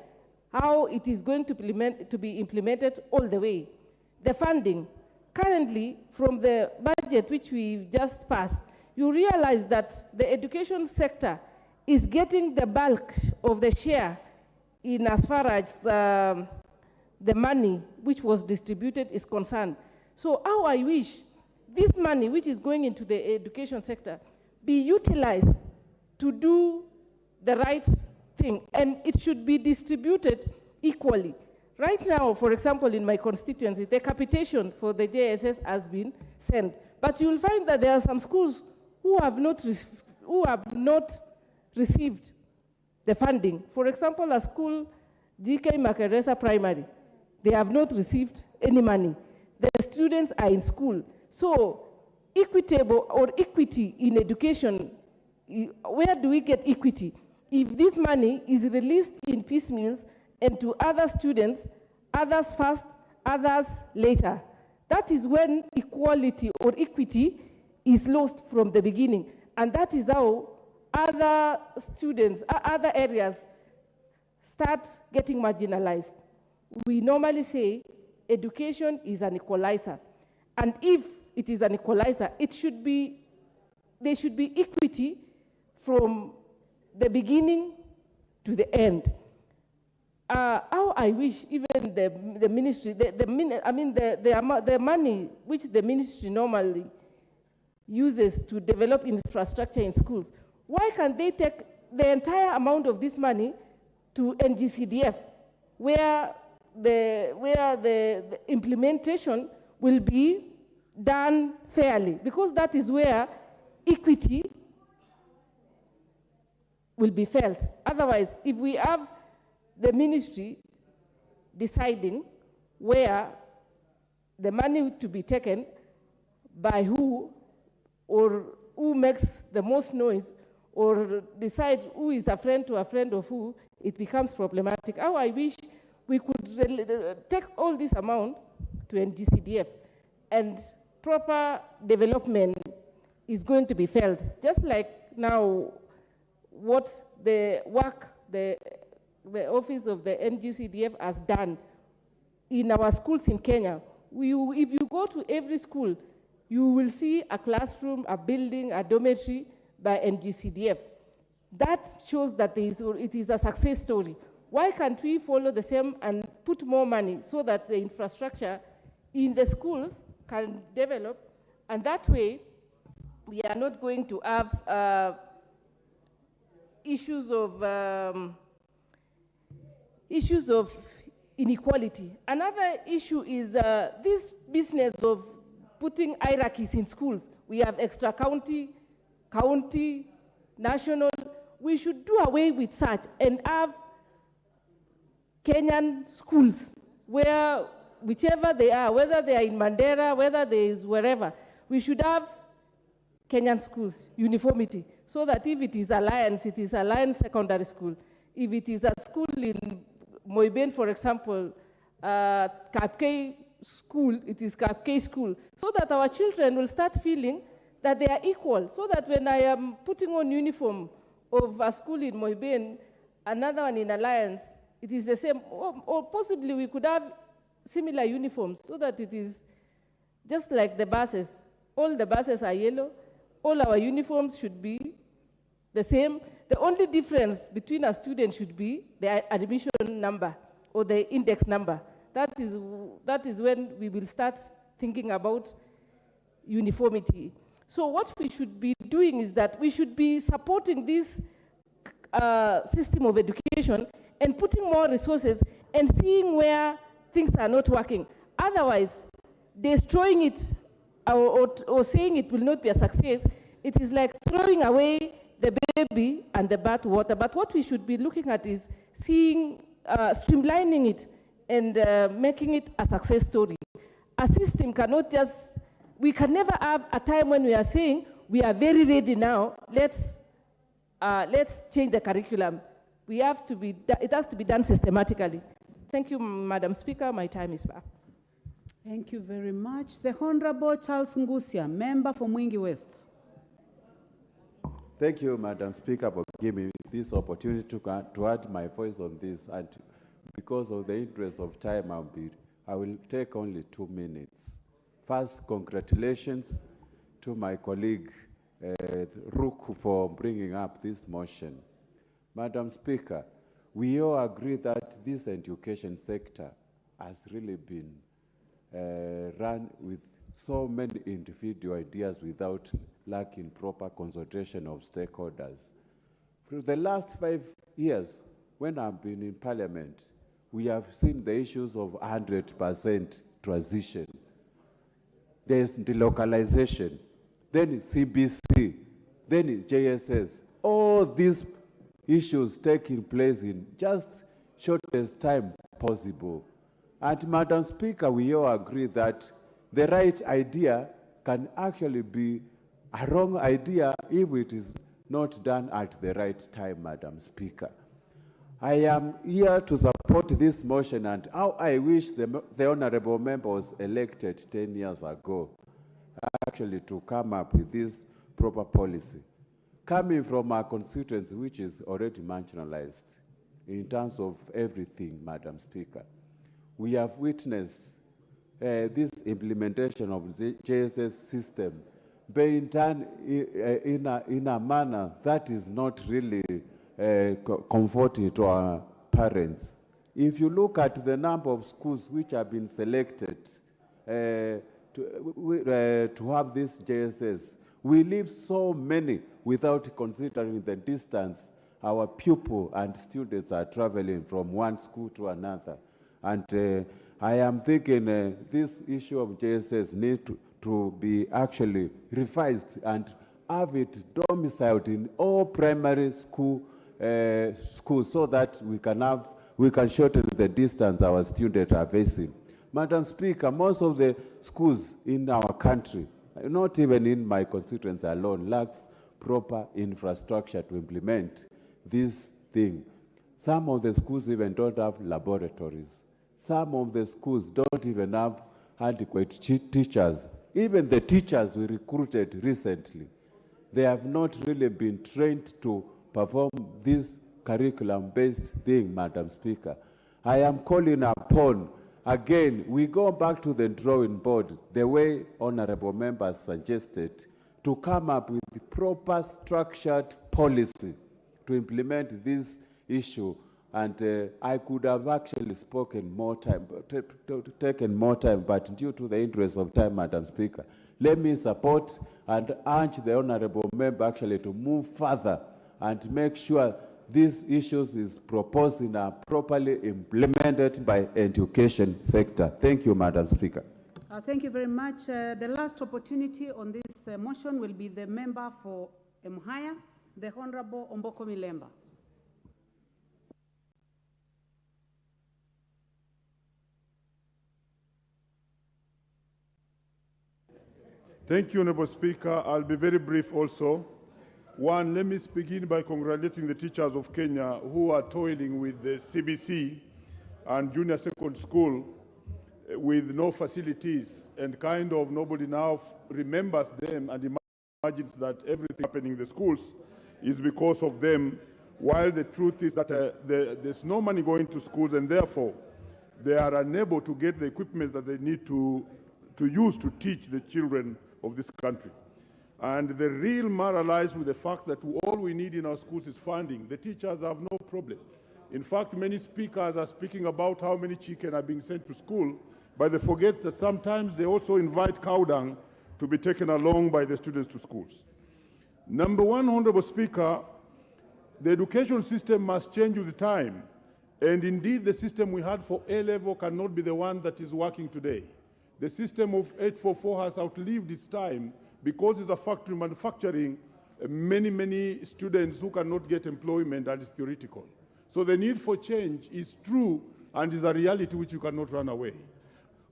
I: how it is going to be implemented all the way. The funding, currently from the budget which we've just passed, you realize that the education sector is getting the bulk of the share in as far as the money which was distributed is concerned. So how I wish this money which is going into the education sector be utilized to do the right thing, and it should be distributed equally. Right now, for example, in my constituency, the capitation for the JSS has been sent, but you will find that there are some schools who have not received the funding. For example, a school, GK Makeresa Primary, they have not received any money. The students are in school. So equitable or equity in education, where do we get equity? If this money is released in piecemeals and to other students, others first, others later, that is when equality or equity is lost from the beginning. And that is how other students, other areas start getting marginalized. We normally say education is an equalizer. And if it is an equalizer, there should be equity from the beginning to the end. How I wish even the ministry, the money which the ministry normally uses to develop infrastructure in schools, why can't they take the entire amount of this money to NGCDF, where the implementation will be done fairly? Because that is where equity will be felt. Otherwise, if we have the ministry deciding where the money to be taken by who, or who makes the most noise, or decide who is a friend to a friend of who, it becomes problematic. How I wish we could take all this amount to NGCDF and proper development is going to be felt. Just like now, what the work the office of the NGCDF has done in our schools in Kenya. If you go to every school, you will see a classroom, a building, a dormitory by NGCDF. That shows that it is a success story. Why can't we follow the same and put more money so that the infrastructure in the schools can develop, and that way we are not going to have issues of inequality. Another issue is this business of putting hierarchies in schools. We have extra county, national. We should do away with such and have Kenyan schools where, whichever they are, whether they are in Mandera, whether there is wherever, we should have Kenyan schools, uniformity, so that if it is Alliance, it is Alliance Secondary School. If it is a school in Moiben, for example, Kapkei school, it is Kapkei school, so that our children will start feeling that they are equal, so that when I am putting on uniform of a school in Moiben, another one in Alliance, it is the same, or possibly we could have similar uniforms, so that it is just like the buses. All the buses are yellow, all our uniforms should be the same. The only difference between a student should be the admission number or the index number. That is when we will start thinking about uniformity. So what we should be doing is that we should be supporting this system of education and putting more resources and seeing where things are not working. Otherwise, destroying it or saying it will not be a success, it is like throwing away the baby and the bathwater. But what we should be looking at is seeing, streamlining it and making it a success story. A system cannot just, we can never have a time when we are saying, we are very ready now, let's change the curriculum. It has to be done systematically. Thank you, Madam Speaker. My time is up.
C: Thank you very much. The Honorable Charles Ngusia, member for Mwingi West.
J: Thank you, Madam Speaker, for giving me this opportunity to add my voice on this. And because of the interest of time, I will take only 2 minutes. First, congratulations to my colleague, Rook, for bringing up this motion. Madam Speaker, we all agree that this education sector has really been run with so many individual ideas without lacking proper consultation of stakeholders. For the last 5 years, when I've been in Parliament, we have seen the issues of 100% transition. There's delocalization, then CBC, then JSS. All these issues taking place in just shortest time possible. And Madam Speaker, we all agree that the right idea can actually be a wrong idea if it is not done at the right time, Madam Speaker. I am here to support this motion, and how I wish the honorable member was elected 10 years ago, actually to come up with this proper policy. Coming from a constituency which is already marginalized in terms of everything, Madam Speaker, we have witnessed this implementation of the JSS system being done in a manner that is not really comforting to our parents. If you look at the number of schools which have been selected to have this JSS, we leave so many without considering the distance our pupils and students are traveling from one school to another. And I am thinking this issue of JSS needs to be actually revised and have it domiciled in all primary schools so that we can shorten the distance our students are facing. Madam Speaker, most of the schools in our country, not even in my constituency alone, lacks proper infrastructure to implement this thing. Some of the schools even don't have laboratories. Some of the schools don't even have adequate teachers. Even the teachers we recruited recently, they have not really been trained to perform this curriculum-based thing, Madam Speaker. I am calling upon, again, we go back to the drawing board, the way honorable members suggested, to come up with the proper structured policy to implement this issue. And I could have actually spoken more time, taken more time, but due to the interest of time, Madam Speaker, let me support and urge the honorable member actually to move further and make sure these issues is proposed and are properly implemented by education sector. Thank you, Madam Speaker.
C: Thank you very much. The last opportunity on this motion will be the member for Mhaya, the Honorable Omboko Milemba.
K: Thank you, Honorable Speaker. I'll be very brief also. One, let me begin by congratulating the teachers of Kenya who are toiling with the CBC and junior secondary school with no facilities, and kind of nobody now remembers them and imagines that everything happening in the schools is because of them, while the truth is that there's no money going to schools, and therefore they are unable to get the equipment that they need to use to teach the children of this country. And the real matter lies with the fact that all we need in our schools is funding. The teachers have no problem. In fact, many speakers are speaking about how many chicken are being sent to school, but they forget that sometimes they also invite cow dung to be taken along by the students to schools. Number one, Honorable Speaker, the education system must change with time. And indeed, the system we had for A-level cannot be the one that is working today. The system of 844 has outlived its time because it's a factory manufacturing many students who cannot get employment, and it's theoretical. So the need for change is true and is a reality which you cannot run away.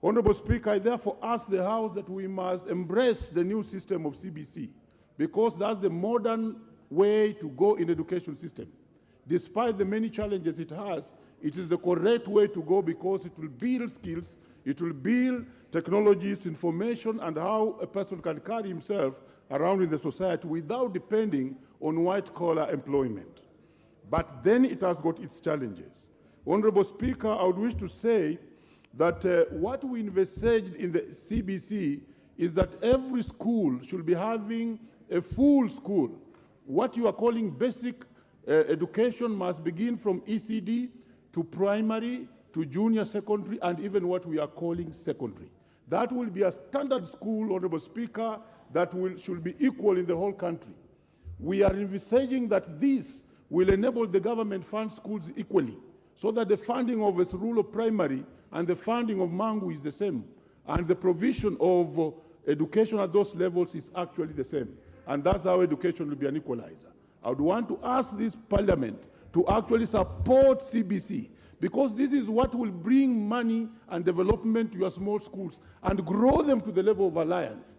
K: Honorable Speaker, I therefore ask the House that we must embrace the new system of CBC, because that's the modern way to go in the education system. Despite the many challenges it has, it is the correct way to go because it will build skills, it will build technologies, information, and how a person can carry himself around in the society without depending on white-collar employment. But then it has got its challenges. Honorable Speaker, I would wish to say that what we envisaged in the CBC is that every school should be having a full school. What you are calling basic education must begin from ECD to primary to junior secondary and even what we are calling secondary. That will be a standard school, Honorable Speaker, that should be equal in the whole country. We are envisaging that this will enable the government fund schools equally, so that the funding of a rural primary and the funding of Mangu is the same, and the provision of education at those levels is actually the same. And that's how education will be an equalizer. I would want to ask this parliament to actually support CBC, because this is what will bring money and development to your small schools and grow them to the level of alliance.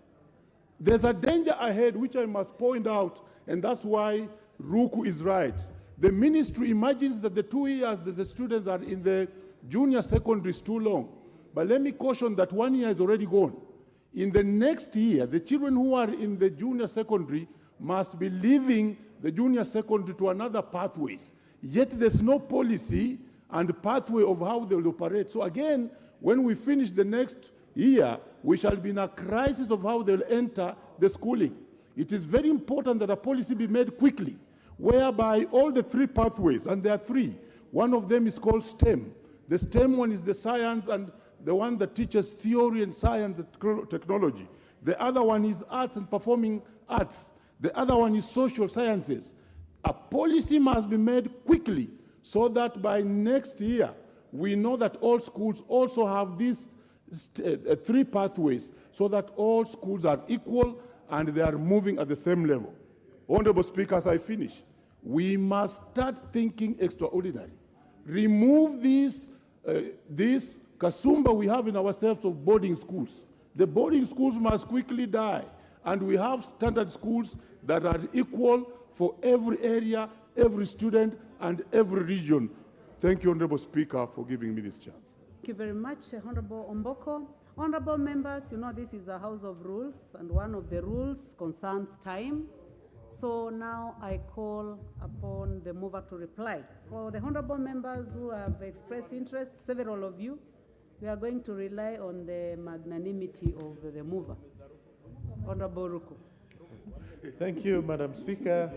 K: there's a danger ahead which I must point out, and that's why Ruku is right. The ministry imagines that the 2 years that the students are in the junior secondary is too long. But let me caution that 1 year is already gone. In the next year, the children who are in the junior secondary must be leaving the junior secondary to another pathways. Yet there's no policy and pathway of how they will operate. So again, when we finish the next year, we shall be in a crisis of how they'll enter the schooling. It is very important that a policy be made quickly, whereby all the 3 pathways, and there are 3, one of them is called STEM. The STEM one is the science and the one that teaches theory and science and technology. The other one is arts and performing arts. The other one is social sciences. A policy must be made quickly so that by next year, we know that all schools also have these 3 pathways so that all schools are equal and they are moving at the same level. Honorable Speaker, as I finish, we must start thinking extraordinary. Remove this kasumba we have in ourselves of boarding schools. The boarding schools must quickly die, and we have standard schools that are equal for every area, every student, and every region. Thank you, Honorable Speaker, for giving me this chance.
C: Thank you very much, Honorable Omboko. Honorable members, you know this is a house of rules, and one of the rules concerns time. So now I call upon the mover to reply. For the honorable members who have expressed interest, several of you, we are going to rely on the magnanimity of the mover. Honorable Ruku.
L: Thank you, Madam Speaker.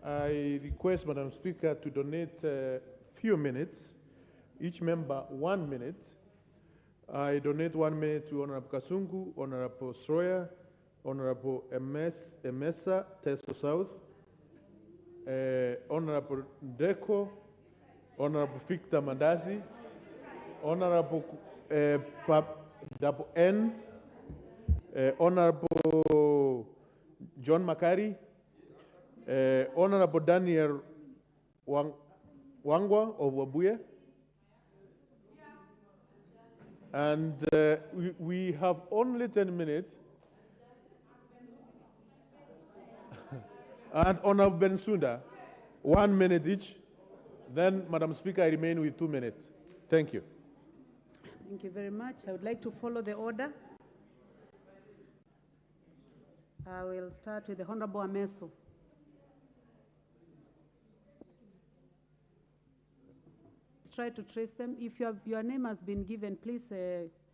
L: I request Madam Speaker to donate a few minutes, each member 1 minute. I donate 1 minute to Honorable Kasungu, Honorable Sroya, Honorable Emesa, Teso South, Honorable Ndeko, Honorable Victor Mandazi, Honorable Double N, Honorable John Makari, Honorable Daniel Wangwa of Wabuye, and we have only 10 minutes. And Honorable Bensunda, 1 minute each. Then, Madam Speaker, I remain with 2 minutes. Thank you.
C: Thank you very much. I would like to follow the order. I will start with the Honorable Ameso. Let's try to trace them. If your name has been given, please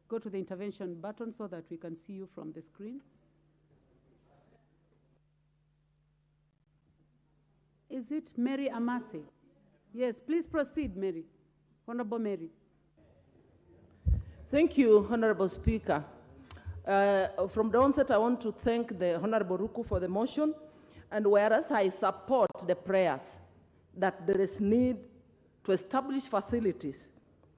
C: go to the intervention button so that we can see you from the screen. Is it Mary Amase? Yes, please proceed, Mary. Honorable Mary.
M: Thank you, Honorable Speaker. From the onset, I want to thank the Honorable Ruku for the motion, and whereas I support the prayers that there is need to establish facilities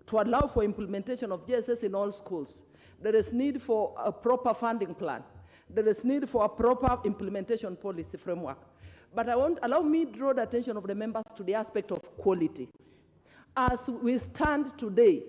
M: to allow for implementation of GSS in all schools, there is need for a proper funding plan, there is need for a proper implementation policy framework. But allow me to draw the attention of the members to the aspect of quality. As we stand today,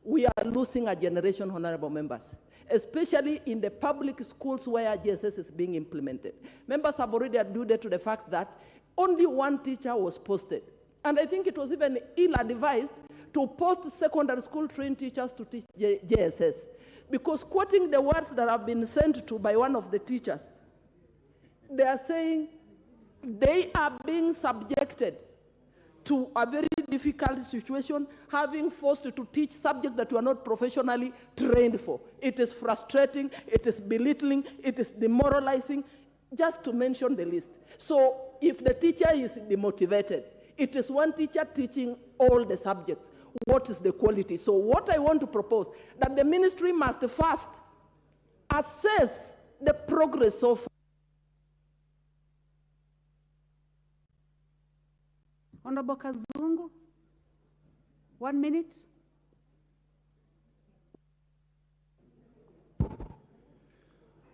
M: we are losing a generation, honorable members, especially in the public schools where GSS is being implemented. Members have already alluded to the fact that only 1 teacher was posted. And I think it was even ill-advised to post secondary school trained teachers to teach GSS. Because quoting the words that have been sent to by one of the teachers, they are saying, they are being subjected to a very difficult situation, having forced to teach subjects that you are not professionally trained for. It is frustrating, it is belittling, it is demoralizing, just to mention the list. So if the teacher is demotivated, it is 1 teacher teaching all the subjects. What is the quality? So what I want to propose, that the ministry must first assess the progress of
C: Honorable Kazungu, 1 minute.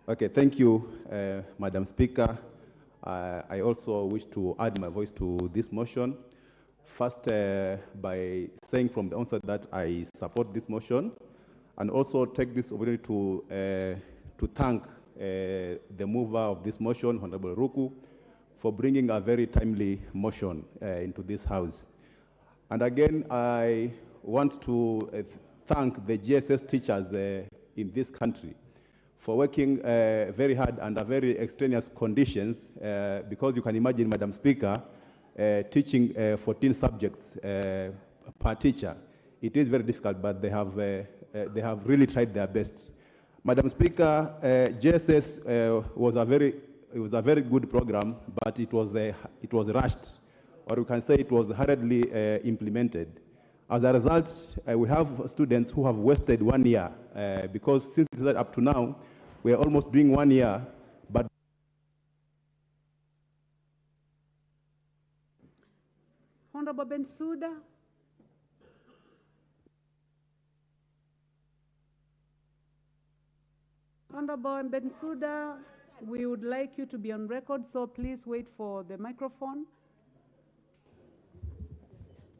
N: Okay, thank you, Madam Speaker. I also wish to add my voice to this motion. First, by saying from the onset that I support this motion, and also take this opportunity to thank the mover of this motion, Honorable Ruku, for bringing a very timely motion into this House. And again, I want to thank the GSS teachers in this country for working very hard under very extraneous conditions, because you can imagine, Madam Speaker, teaching 14 subjects per teacher. It is very difficult, but they have really tried their best. Madam Speaker, GSS was a very good program, but it was rushed, or we can say it was hurriedly implemented. As a result, we have students who have wasted 1 year, because since it started up to now, we are almost doing 1 year, but
C: Honorable Bensouda. Honorable Bensouda, we would like you to be on record, so please wait for the microphone.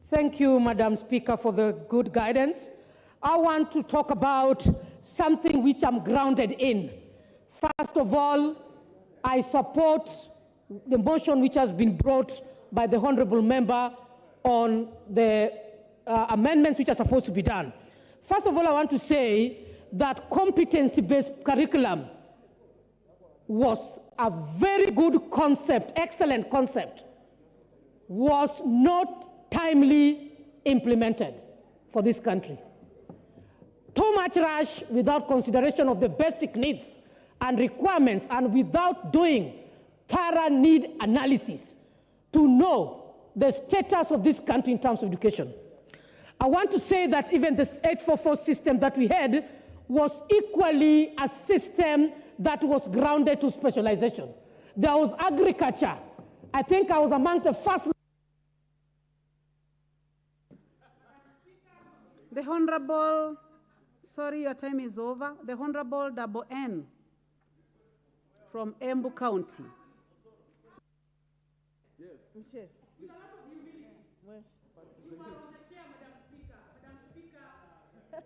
O: Thank you, Madam Speaker, for the good guidance. I want to talk about something which I'm grounded in. First of all, I support the motion which has been brought by the Honorable Member on the amendments which are supposed to be done. First of all, I want to say that competency-based curriculum was a very good concept, excellent concept, was not timely implemented for this country. Too much rush without consideration of the basic needs and requirements, and without doing thorough need analysis to know the status of this country in terms of education. I want to say that even the 844 system that we had was equally a system that was grounded to specialization. There was agriculture. I think I was amongst the first.
C: The Honorable, sorry, your time is over. The Honorable Double N from Embu County.
O: Yes.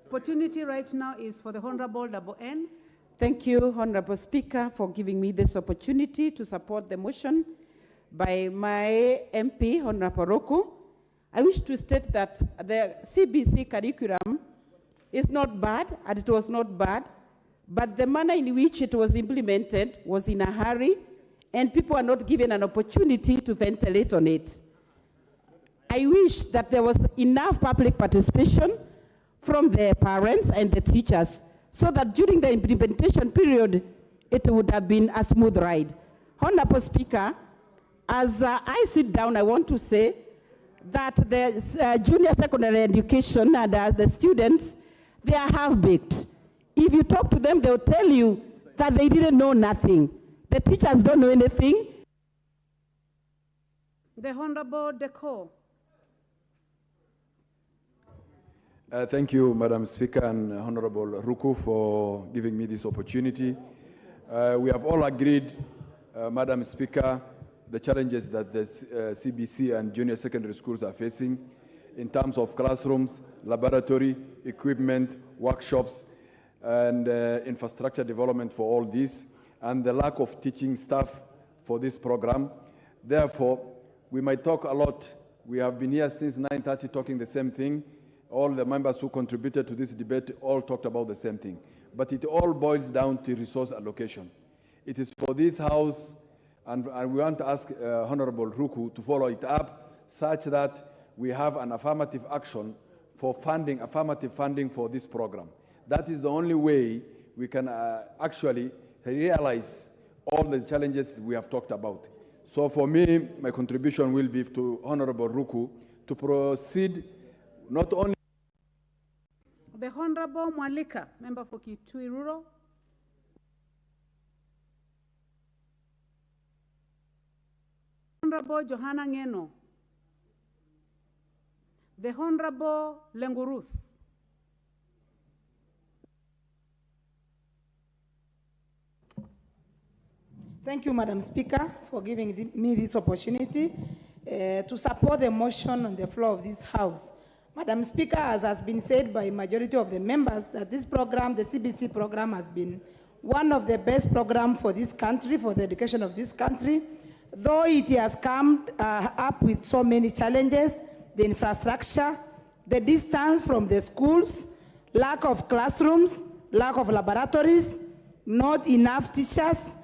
C: Opportunity right now is for the Honorable Double N.
P: Thank you, Honorable Speaker, for giving me this opportunity to support the motion by my MP, Honorable Roku. I wish to state that the CBC curriculum is not bad, and it was not bad, but the manner in which it was implemented was in a hurry, and people are not given an opportunity to ventilate on it. I wish that there was enough public participation from the parents and the teachers, so that during the implementation period, it would have been a smooth ride. Honorable Speaker, as I sit down, I want to say that the junior secondary education and the students, they are half-baked. If you talk to them, they'll tell you that they didn't know nothing. The teachers don't know anything.
C: The Honorable Deco.
Q: Thank you, Madam Speaker and Honorable Ruku, for giving me this opportunity. We have all agreed, Madam Speaker, the challenges that the CBC and junior secondary schools are facing in terms of classrooms, laboratory, equipment, workshops, and infrastructure development for all this, and the lack of teaching staff for this program. Therefore, we might talk a lot. We have been here since 9:30 talking the same thing. All the members who contributed to this debate all talked about the same thing. But it all boils down to resource allocation. It is for this House, and we want to ask Honorable Ruku to follow it up such that we have an affirmative action for funding, affirmative funding for this program. That is the only way we can actually realize all the challenges we have talked about. So for me, my contribution will be to Honorable Ruku to proceed not only.
C: The Honorable Mwalika, member for Kitui Rural. Honorable Johanna Ngeno. The Honorable Lengurus.
O: Thank you, Madam Speaker, for giving me this opportunity to support the motion on the floor of this House. Madam Speaker, as has been said by majority of the members, that this program, the CBC program, has been
R: one of the best programs for this country, for the education of this country, though it has come up with so many challenges, the infrastructure, the distance from the schools, lack of classrooms, lack of laboratories, not enough teachers,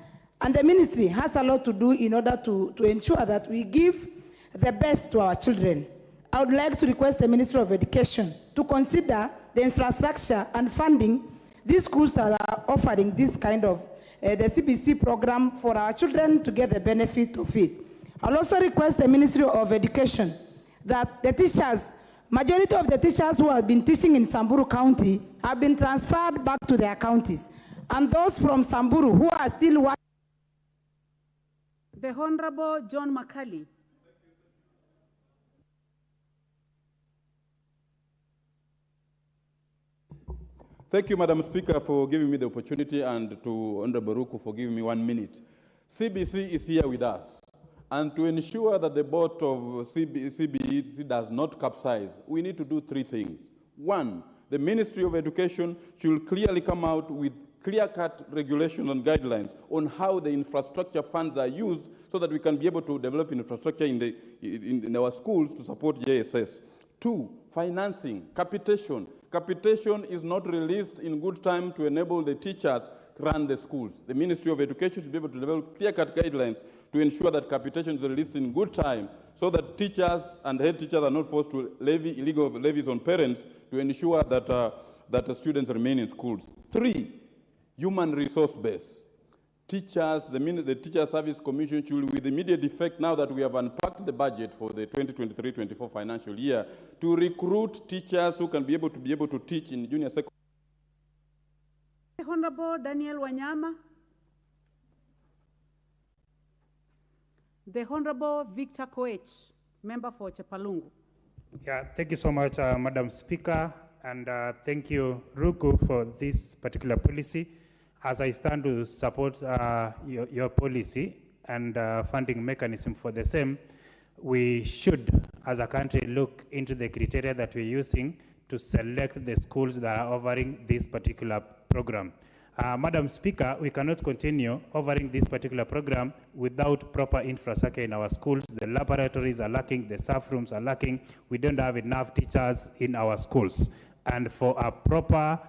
R: and the ministry has a lot to do in order to ensure that we give the best to our children. I would like to request the Ministry of Education to consider the infrastructure and funding these schools that are offering this kind of the CBC program for our children to get the benefit of it. I'll also request the Ministry of Education that the teachers, majority of the teachers who have been teaching in Samburu County have been transferred back to their counties. And those from Samburu who are still working.
C: The Honorable John Makali.
S: Thank you, Madam Speaker, for giving me the opportunity, and to Honorable Ruku for giving me 1 minute. CBC is here with us, and to ensure that the boat of CBC does not capsize, we need to do 3 things. 1, the Ministry of Education should clearly come out with clear-cut regulations and guidelines on how the infrastructure funds are used so that we can be able to develop infrastructure in our schools to support JSS. 2, financing, capitation. Capitation is not released in good time to enable the teachers to run the schools. The Ministry of Education should be able to develop clear-cut guidelines to ensure that capitation is released in good time so that teachers and head teachers are not forced to levy illegal levies on parents to ensure that, that the students remain in schools. 3, human resource base. Teachers, the Teacher Service Commission should, with immediate effect, now that we have unpacked the budget for the 2023-24 financial year, to recruit teachers who can be able to teach in junior secondary.
C: Honorable Daniel Wanyama. The Honorable Victor Koech, member for Chepalungu.
T: Yeah, thank you so much, Madam Speaker, and thank you, Ruku, for this particular policy. As I stand to support your policy and funding mechanism for the same, we should, as a country, look into the criteria that we're using to select the schools that are offering this particular program. Madam Speaker, we cannot continue offering this particular program without proper infrastructure in our schools. The laboratories are lacking, the staff rooms are lacking, we don't have enough teachers in our schools. And for a proper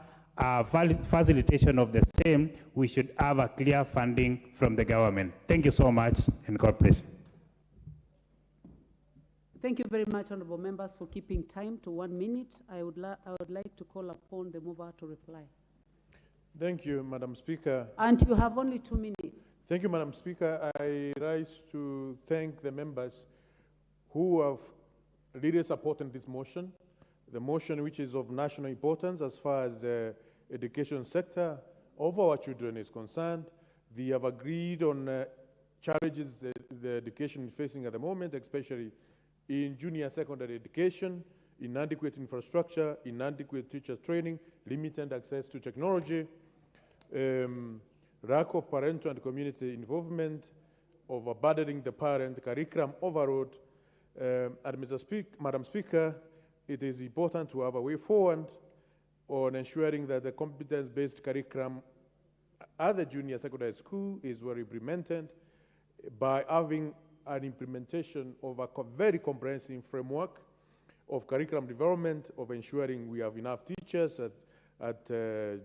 T: facilitation of the same, we should have a clear funding from the government. Thank you so much, and God bless.
C: Thank you very much, honorable members, for keeping time to 1 minute. I would like to call upon the mover to reply.
L: Thank you, Madam Speaker.
C: And you have only 2 minutes.
L: Thank you, Madam Speaker. I rise to thank the members who have really supported this motion, the motion which is of national importance as far as the education sector of our children is concerned. They have agreed on challenges the education is facing at the moment, especially in junior secondary education, inadequate infrastructure, inadequate teacher training, limited access to technology, lack of parental and community involvement, overburdening the parent, curriculum overload. And Madam Speaker, it is important to have a way forward on ensuring that the competence-based curriculum at the junior secondary school is well implemented by having an implementation of a very comprehensive framework of curriculum development, of ensuring we have enough teachers at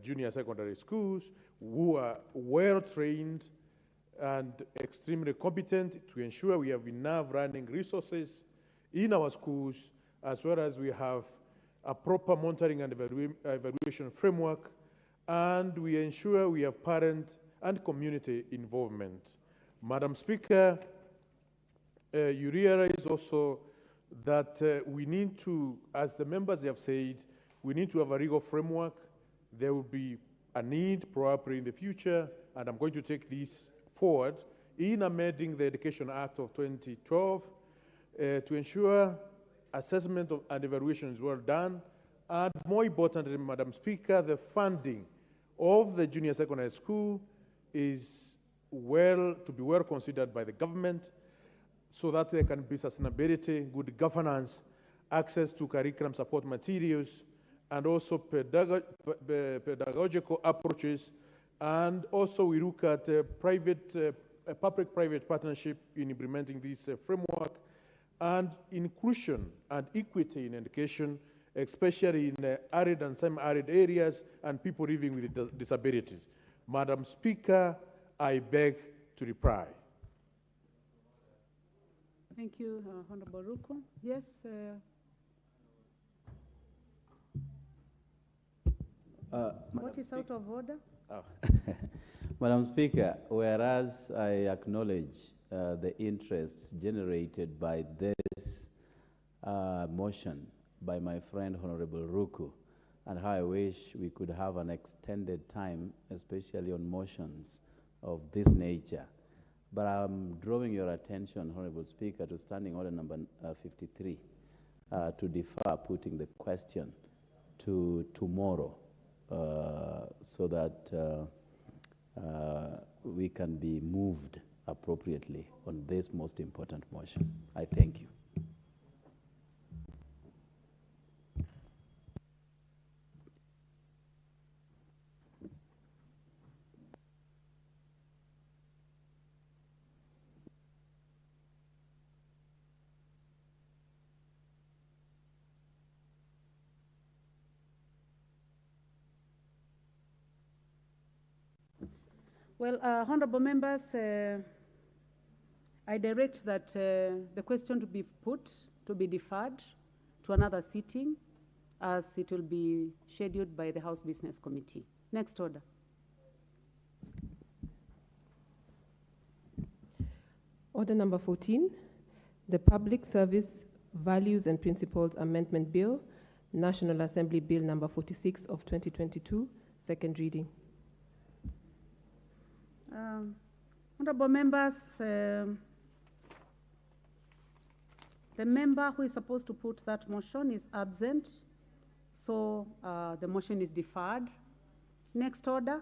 L: junior secondary schools who are well-trained and extremely competent to ensure we have enough running resources in our schools, as well as we have a proper monitoring and evaluation framework, and we ensure we have parent and community involvement. Madam Speaker, you realize also that we need to, as the members have said, we need to have a legal framework. There will be a need probably in the future, and I'm going to take this forward in amending the Education Act of 2012 to ensure assessment and evaluation is well done, and more importantly, Madam Speaker, the funding of the junior secondary school is to be well considered by the government, so that there can be sustainability, good governance, access to curriculum support materials, and also pedagogical approaches And also we look at public-private partnership in implementing this framework, and inclusion and equity in education, especially in arid and semi-arid areas and people living with disabilities. Madam Speaker, I beg to reply.
C: Thank you, Honorable Ruku. Yes. What is out of order?
J: Oh. Madam Speaker, whereas I acknowledge the interests generated by this motion by my friend Honorable Ruku, and how I wish we could have an extended time, especially on motions of this nature. But I'm drawing your attention, Honorable Speaker, to Standing Order number 53, to defer putting the question to tomorrow, so that we can be moved appropriately on this most important motion. I thank you.
C: Well, honorable members, I direct that the question to be deferred to another sitting, as it will be scheduled by the House Business Committee. Next order.
U: Order number 14, the Public Service Values and Principles Amendment Bill, National Assembly Bill number 46 of 2022, second reading.
C: Honorable members, the member who is supposed to put that motion is absent, so the motion is deferred. Next order.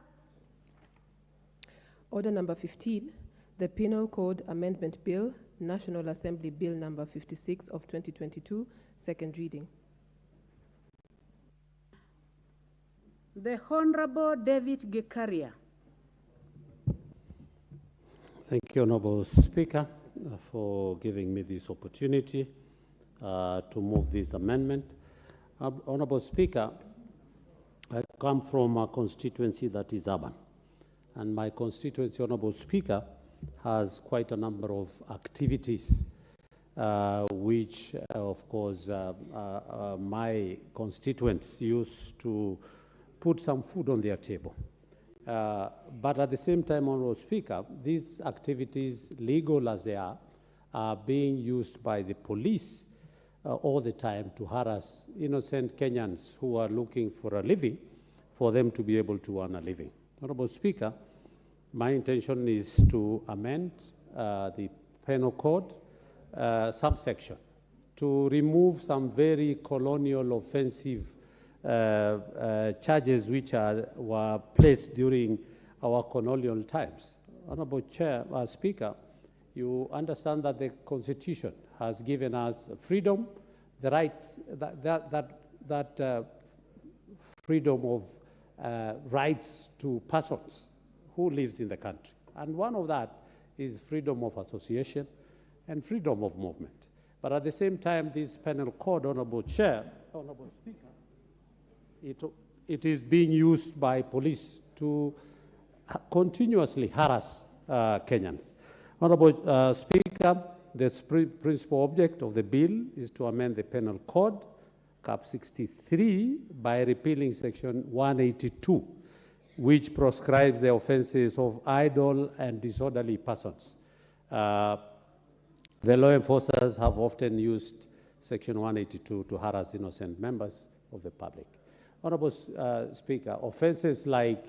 U: Order number 15, the Penal Code Amendment Bill, National Assembly Bill number 56 of 2022, second reading.
C: The Honorable David Gekaria.
V: Thank you, Honorable Speaker, for giving me this opportunity to move this amendment. Honorable Speaker, I come from a constituency that is urban, and my constituency, Honorable Speaker, has quite a number of activities which, of course, my constituents use to put some food on their table. But at the same time, Honorable Speaker, these activities, legal as they are being used by the police all the time to harass innocent Kenyans who are looking for a living, for them to be able to earn a living. Honorable Speaker, my intention is to amend the Penal Code subsection to remove some very colonial offensive charges which were placed during our colonial times. Honorable Speaker, you understand that the Constitution has given us freedom, the right, that freedom of rights to persons who lives in the country. And one of that is freedom of association and freedom of movement. But at the same time, this penal code, Honorable Speaker, it is being used by police to continuously harass Kenyans. Honorable Speaker, the principal object of the bill is to amend the Penal Code, Cap 63, by repealing Section 182, which proscribes the offenses of idle and disorderly persons. The law enforcers have often used Section 182 to harass innocent members of the public. Honorable Speaker, offenses like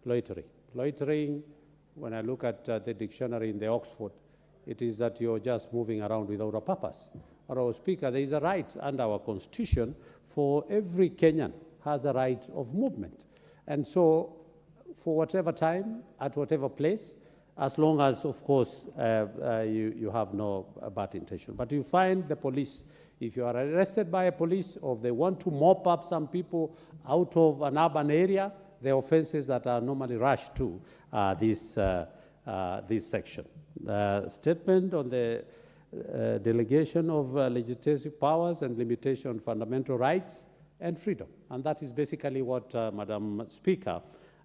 V: loitering. Loitering, when I look at the dictionary in the Oxford, it is that you're just moving around without a purpose. Honorable Speaker, there is a right under our Constitution for every Kenyan has a right of movement. And so, for whatever time, at whatever place, as long as, of course, you have no bad intention. But you find the police, if you are arrested by a police or they want to mop up some people out of an urban area, the offenses that are normally rushed to this section. The statement on the delegation of legislative powers and limitation on fundamental rights and freedom. And that is basically what, Madam Speaker,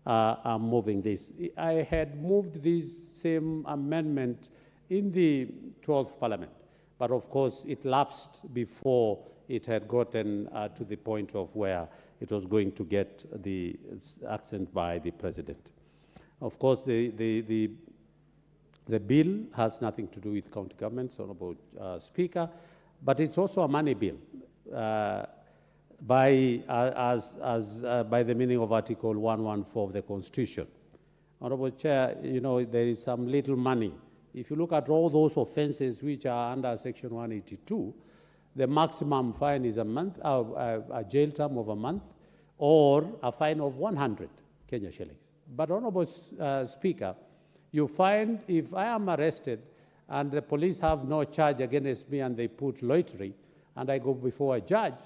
V: I'm moving this. I had moved this same amendment in the 12th Parliament, but of course it lapsed before it had gotten to the point of where it was going to get the accent by the President. Of course, the bill has nothing to do with county governments, Honourable Speaker, but it's also a money bill by the meaning of Article 114 of the Constitution. Honourable Chair, you know, there is some little money. If you look at all those offences which are under Section 182, the maximum fine is a month, a jail term of a month, or a fine of 100 Kenya shillings. But Honourable Speaker, you find if I am arrested and the police have no charge against me and they put loitering and I go before a judge,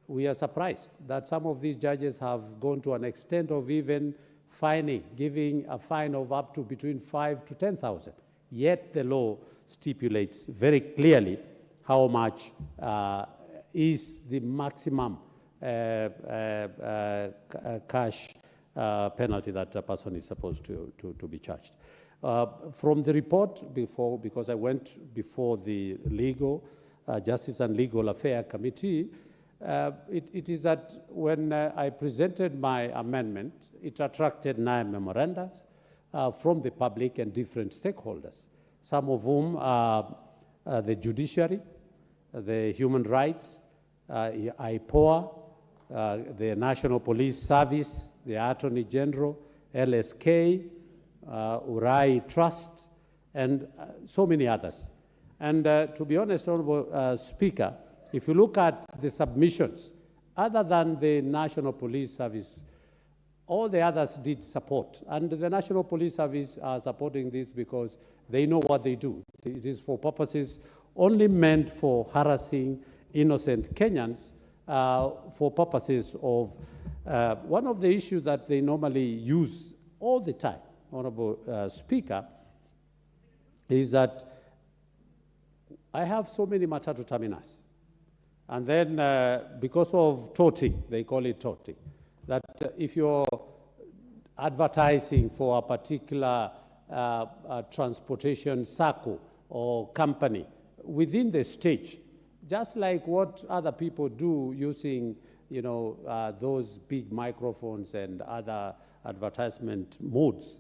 V: we are surprised that some of these judges have gone to an extent of even fining, giving a fine of up to between 5,000 to 10,000. Yet the law stipulates very clearly how much is the maximum cash penalty that a person is supposed to be charged. From the report before, because I went before the Justice and Legal Affairs Committee, it is that when I presented my amendment, it attracted 9 memorandums from the public and different stakeholders, some of whom are the judiciary, the human rights, IPOA, the National Police Service, the Attorney General, LSK, Urai Trust, and so many others. And to be honest, Honourable Speaker, if you look at the submissions, other than the National Police Service, all the others did support. And the National Police Service are supporting this because they know what they do. It is for purposes only meant for harassing innocent Kenyans, for purposes of one of the issues that they normally use all the time, Honourable Speaker, is that I have so many matatu terminals. And then because of toting, they call it toting, that if you're advertising for a particular transportation circle or company within the stage, just like what other people do using, you know, those big microphones and other advertisement modes,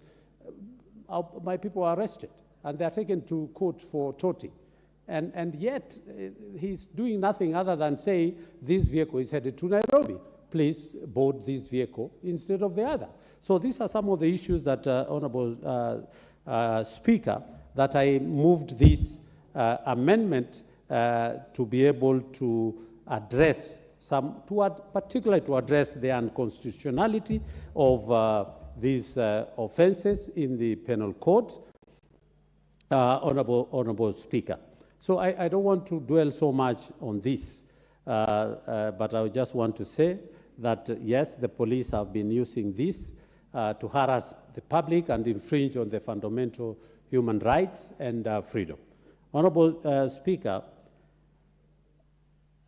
V: my people are arrested and they're taken to court for toting. And yet, he's doing nothing other than say, this vehicle is headed to Nairobi. Please board this vehicle instead of the other. So these are some of the issues that, Honourable Speaker, that I moved this amendment to be able to address particularly to address the unconstitutionality of these offences in the penal code, Honourable Speaker. So I don't want to dwell so much on this, but I just want to say that, yes, the police have been using this to harass the public and infringe on the fundamental human rights and freedom. Honourable Speaker,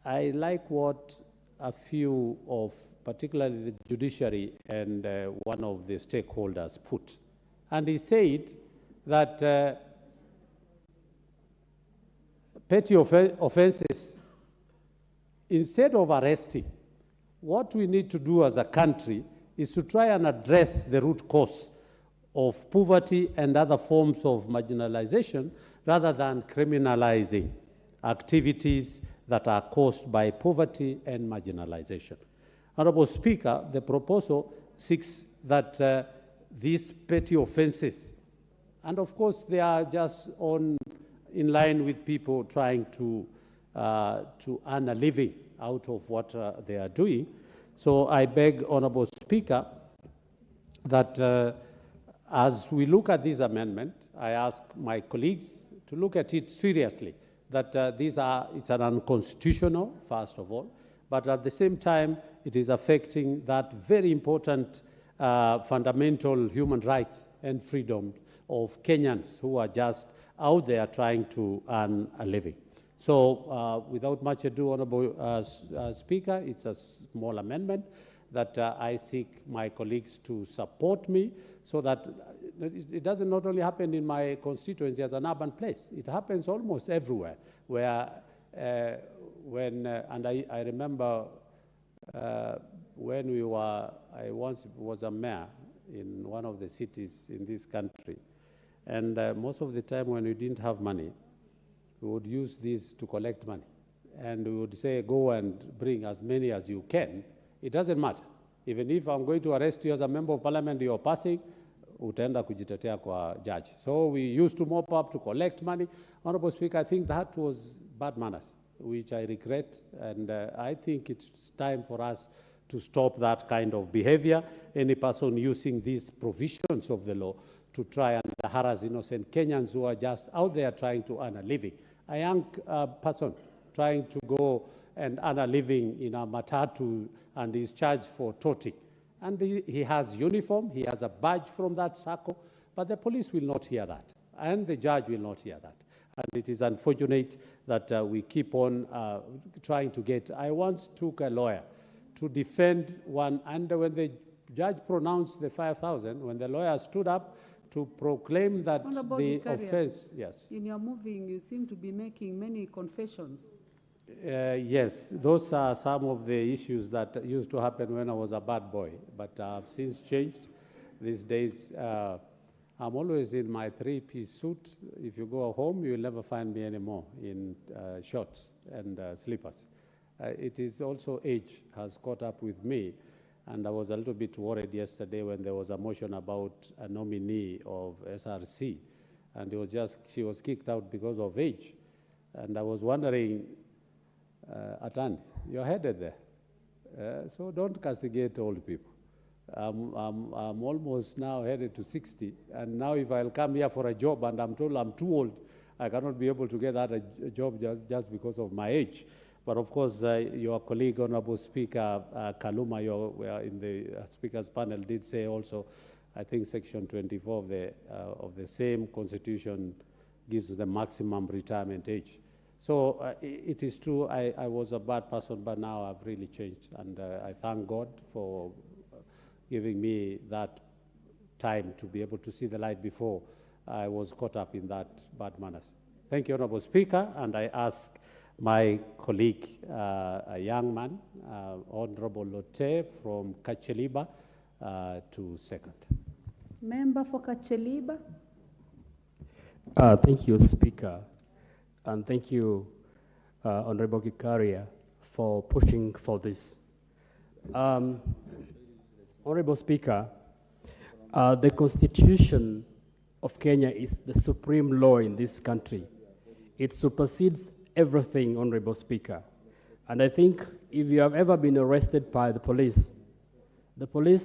V: I like what a few of, particularly the judiciary and one of the stakeholders put. And he said that petty offenses, instead of arresting, what we need to do as a country is to try and address the root cause of poverty and other forms of marginalization rather than criminalizing activities that are caused by poverty and marginalization. Honourable Speaker, the proposal seeks that these petty offenses, and of course they are just in line with people trying to earn a living out of what they are doing. So I beg, Honourable Speaker, that as we look at this amendment, I ask my colleagues to look at it seriously, that it's an unconstitutional, first of all, but at the same time, it is affecting that very important fundamental human rights and freedom of Kenyans who are just out there trying to earn a living. So without much ado, Honorable Speaker, it's a small amendment that I seek my colleagues to support me so that it doesn't not only happen in my constituency as an urban place, it happens almost everywhere where and I remember when I once was a mayor in one of the cities in this country, and most of the time when we didn't have money, we would use this to collect money. And we would say, go and bring as many as you can. It doesn't matter. Even if I'm going to arrest you as a member of parliament, you're passing, utaenda kujitetea kwa judge. So we used to mop up to collect money. Honorable Speaker, I think that was bad manners, which I regret. And I think it's time for us to stop that kind of behavior. Any person using these provisions of the law to try and harass innocent Kenyans who are just out there trying to earn a living. A young person trying to go and earn a living in a matatu and is charged for toting. And he has uniform, he has a badge from that circle, but the police will not hear that, and the judge will not hear that. And it is unfortunate that we keep on trying to get. I once took a lawyer to defend one, and when the judge pronounced the 5,000, when the lawyer stood up to proclaim that
C: Honorable
V: the
C: Vicarian,
V: offense, yes.
C: In your moving, you seem to be making many confessions.
V: Yes, those are some of the issues that used to happen when I was a bad boy, but I've since changed. These days, I'm always in my three-piece suit. If you go home, you'll never find me anymore in shorts and slippers. It is also age has caught up with me, and I was a little bit worried yesterday when there was a motion about a nominee of SRC, and she was kicked out because of age. And I was wondering, Atan, you're headed there. So don't castigate old people. I'm almost now headed to 60, and now if I'll come here for a job and I'm told I'm too old, I cannot be able to get that a job just because of my age. But of course, your colleague, Honorable Speaker Kaluma, in the Speaker's panel, did say also, I think Section 24 of the same Constitution gives the maximum retirement age. So it is true, I was a bad person, but now I've really changed, and I thank God for giving me that time to be able to see the light before I was caught up in that bad manners. Thank you, Honorable Speaker, and I ask my colleague, a young man, Honorable Lotte from Kacheliba, to second.
C: Member for Kacheliba.
A: Thank you, Speaker, and thank you, Honorable Gikaria, for pushing for this. Honorable Speaker, the Constitution of Kenya is the supreme law in this country. It supersedes everything, Honorable Speaker. And I think if you have ever been arrested by the police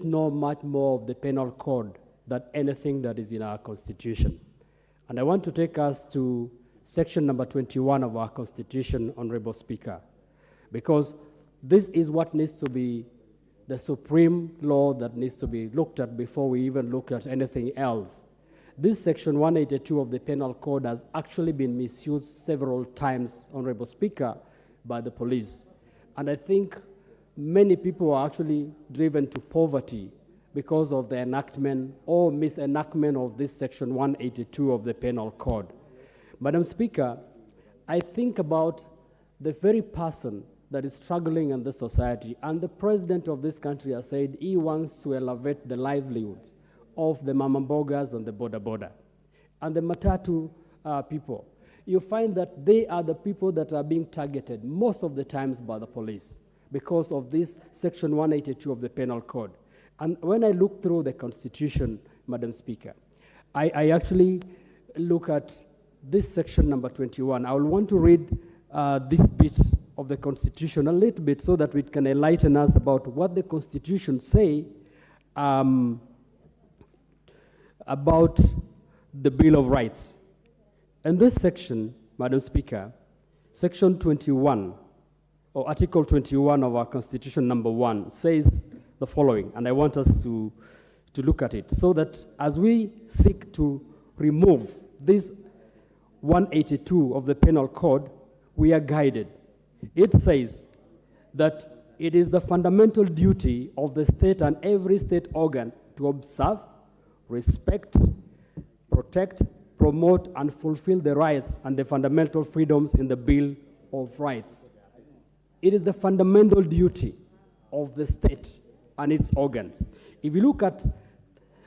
A: know much more of the penal code than anything that is in our Constitution. And I want to take us to section number 21 of our Constitution, Honorable Speaker, because this is what needs to be the supreme law that needs to be looked at before we even look at anything else. This section 182 of the Penal Code has actually been misused several times, Honorable Speaker, by the police. And I think many people are actually driven to poverty because of the enactment or misenactment of this section 182 of the Penal Code. Madam Speaker, I think about the very person that is struggling in this society, and the president of this country has said he wants to elevate the livelihoods of the mamambogas and the boda and the matatu people. You find that they are the people that are being targeted most of the times by the police because of this section 182 of the Penal Code. And when I look through the Constitution, Madam Speaker, I actually look at this section number 21. I will want to read this bit of the Constitution a little bit so that we can enlighten us about what the Constitution say about the Bill of Rights. In this section, Madam Speaker, section 21, or Article 21 of our Constitution number 1, says the following, and I want us to to look at it, so that as we seek to remove this 182 of the Penal Code, we are guided. It says that it is the fundamental duty of the state and every state organ to observe, respect, protect, promote, and fulfill the rights and the fundamental freedoms in the Bill of Rights. It is the fundamental duty of the state and its organs. If you look at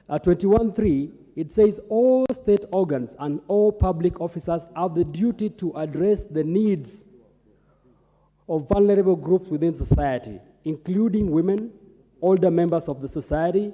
A: 21.3, it says all state organs and all public officers have the duty to address the needs of vulnerable groups within society, including women, older members of the society,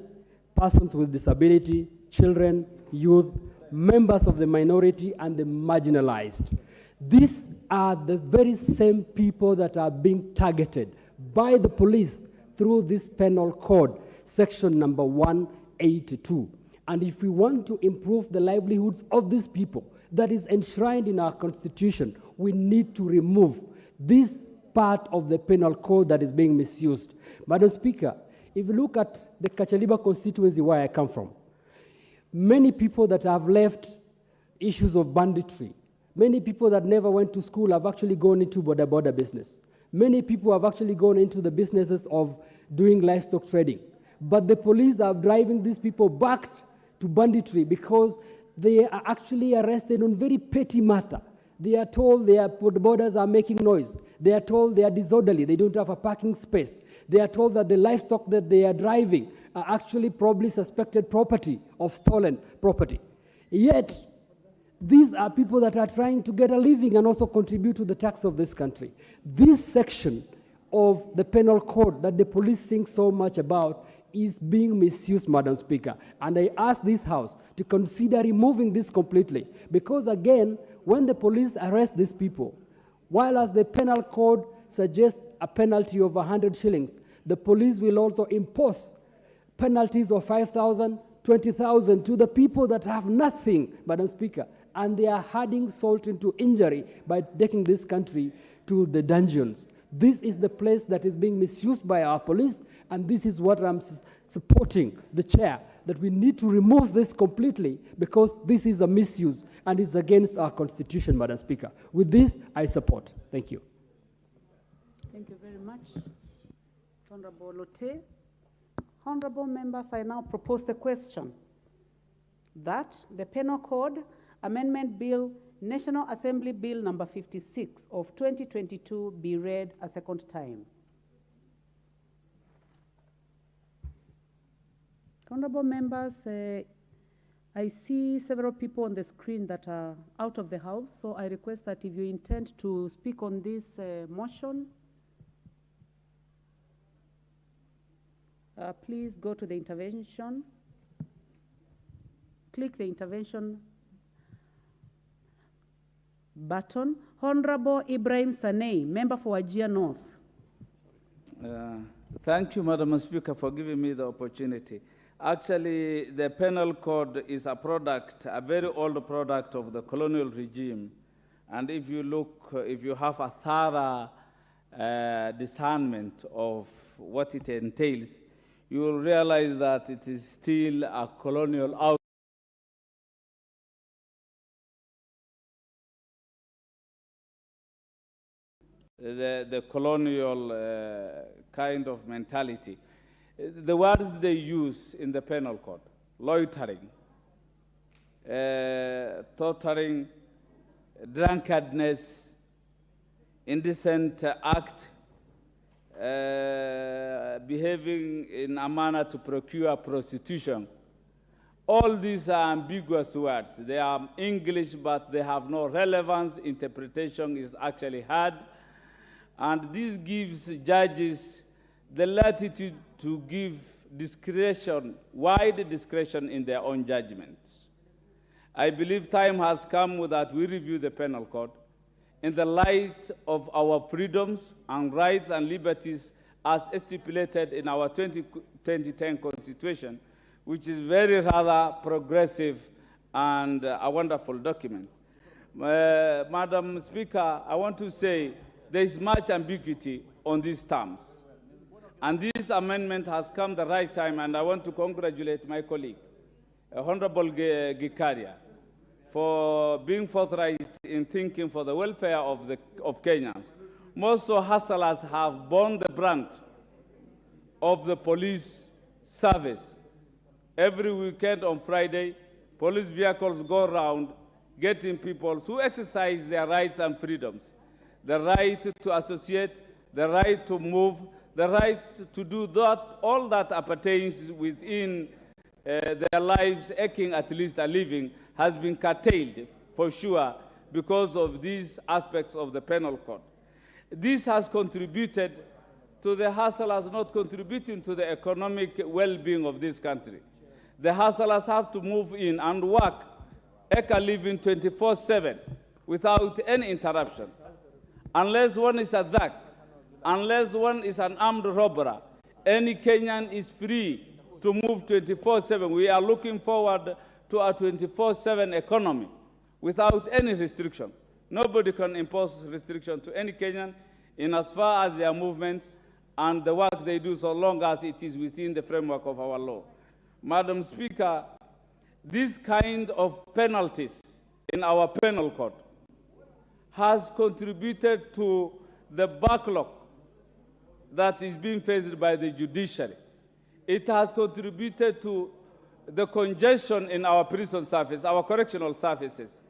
A: persons with disability, children, youth, members of the minority, and the marginalized. These are the very same people that are being targeted by the police through this penal code, section number 182. And if we want to improve the livelihoods of these people that is enshrined in our constitution, we need to remove this part of the penal code that is being misused. Madam Speaker, if you look at the Kachaliba constituency where I come from, many people that have left issues of banditry, many people that never went to school have actually gone into border business. Many people have actually gone into the businesses of doing livestock trading. But the police are driving these people back to banditry because they are actually arrested on very petty matter. They are told the borders are making noise. They are told they are disorderly. They don't have a parking space. They are told that the livestock that they are driving are actually probably suspected property of stolen property. Yet, these are people that are trying to get a living and also contribute to the tax of this country. This section of the penal code that the police think so much about is being misused, Madam Speaker. And I ask this House to consider removing this completely. Because again, when the police arrest these people, while as the penal code suggests a penalty of 100 shillings, the police will also impose penalties of 5,000, 20,000 to the people that have nothing, Madam Speaker. And they are adding salt into injury by taking this country to the dungeons. This is the place that is being misused by our police, and this is what I'm supporting the chair, that we need to remove this completely because this is a misuse and it's against our constitution, Madam Speaker. With this, I support. Thank you.
C: Thank you very much, Honorable Lote. Honorable members, I now propose the question that the Penal Code Amendment Bill, National Assembly Bill number 56 of 2022 be read a second time. Honorable members, I see several people on the screen that are out of the House, so I request that if you intend to speak on this motion, please go to the intervention, click the intervention button. Honorable Ibrahim Sanei, member for Wajir North.
D: Thank you, Madam Speaker, for giving me the opportunity. Actually, the penal code is a product, a very old product of the colonial regime. And if you look, if you have a thorough discernment of what it entails, you will realize that it is still a colonial outcome. The colonial kind of mentality. The words they use in the penal code: loitering, torturing, drunkenness, indecent act, behaving in a manner to procure prostitution. All these are ambiguous words. They are English, but they have no relevance. Interpretation is actually hard. And this gives judges the latitude to give discretion, wide discretion in their own judgments. I believe time has come that we review the penal code in the light of our freedoms and rights and liberties as stipulated in our 2010 Constitution, which is very rather progressive and a wonderful document. Madam Speaker, I want to say there is much ambiguity on these terms. And this this amendment has come the right time, and I want to congratulate my colleague, Honorable Gikaria, for being forthright in thinking for the welfare of Kenyans. Most hustlers have borne the brunt of the police service. Every weekend on Friday, police vehicles go around getting people to exercise their rights and freedoms. The right to associate, the right to move, the right to do that, all that appertains within their lives, eking at least a living, has been curtailed for sure because of these aspects of the penal code. This has contributed to the hustlers not contributing to the economic well-being of this country. The hustlers have to move in and work, eke a living 24/7 without any interruption. Unless one is a thug, unless one is an armed robber, any Kenyan is free to move 24/7. We are looking forward to a 24/7 economy without any restriction. Nobody can impose restriction to any Kenyan in as far as their movements and the work they do, so long as it is within the framework of our law. Madam Speaker, this kind of penalties in our penal code has contributed to the backlog that is being faced by the judiciary. It has contributed to the congestion in our prison service, our correctional services.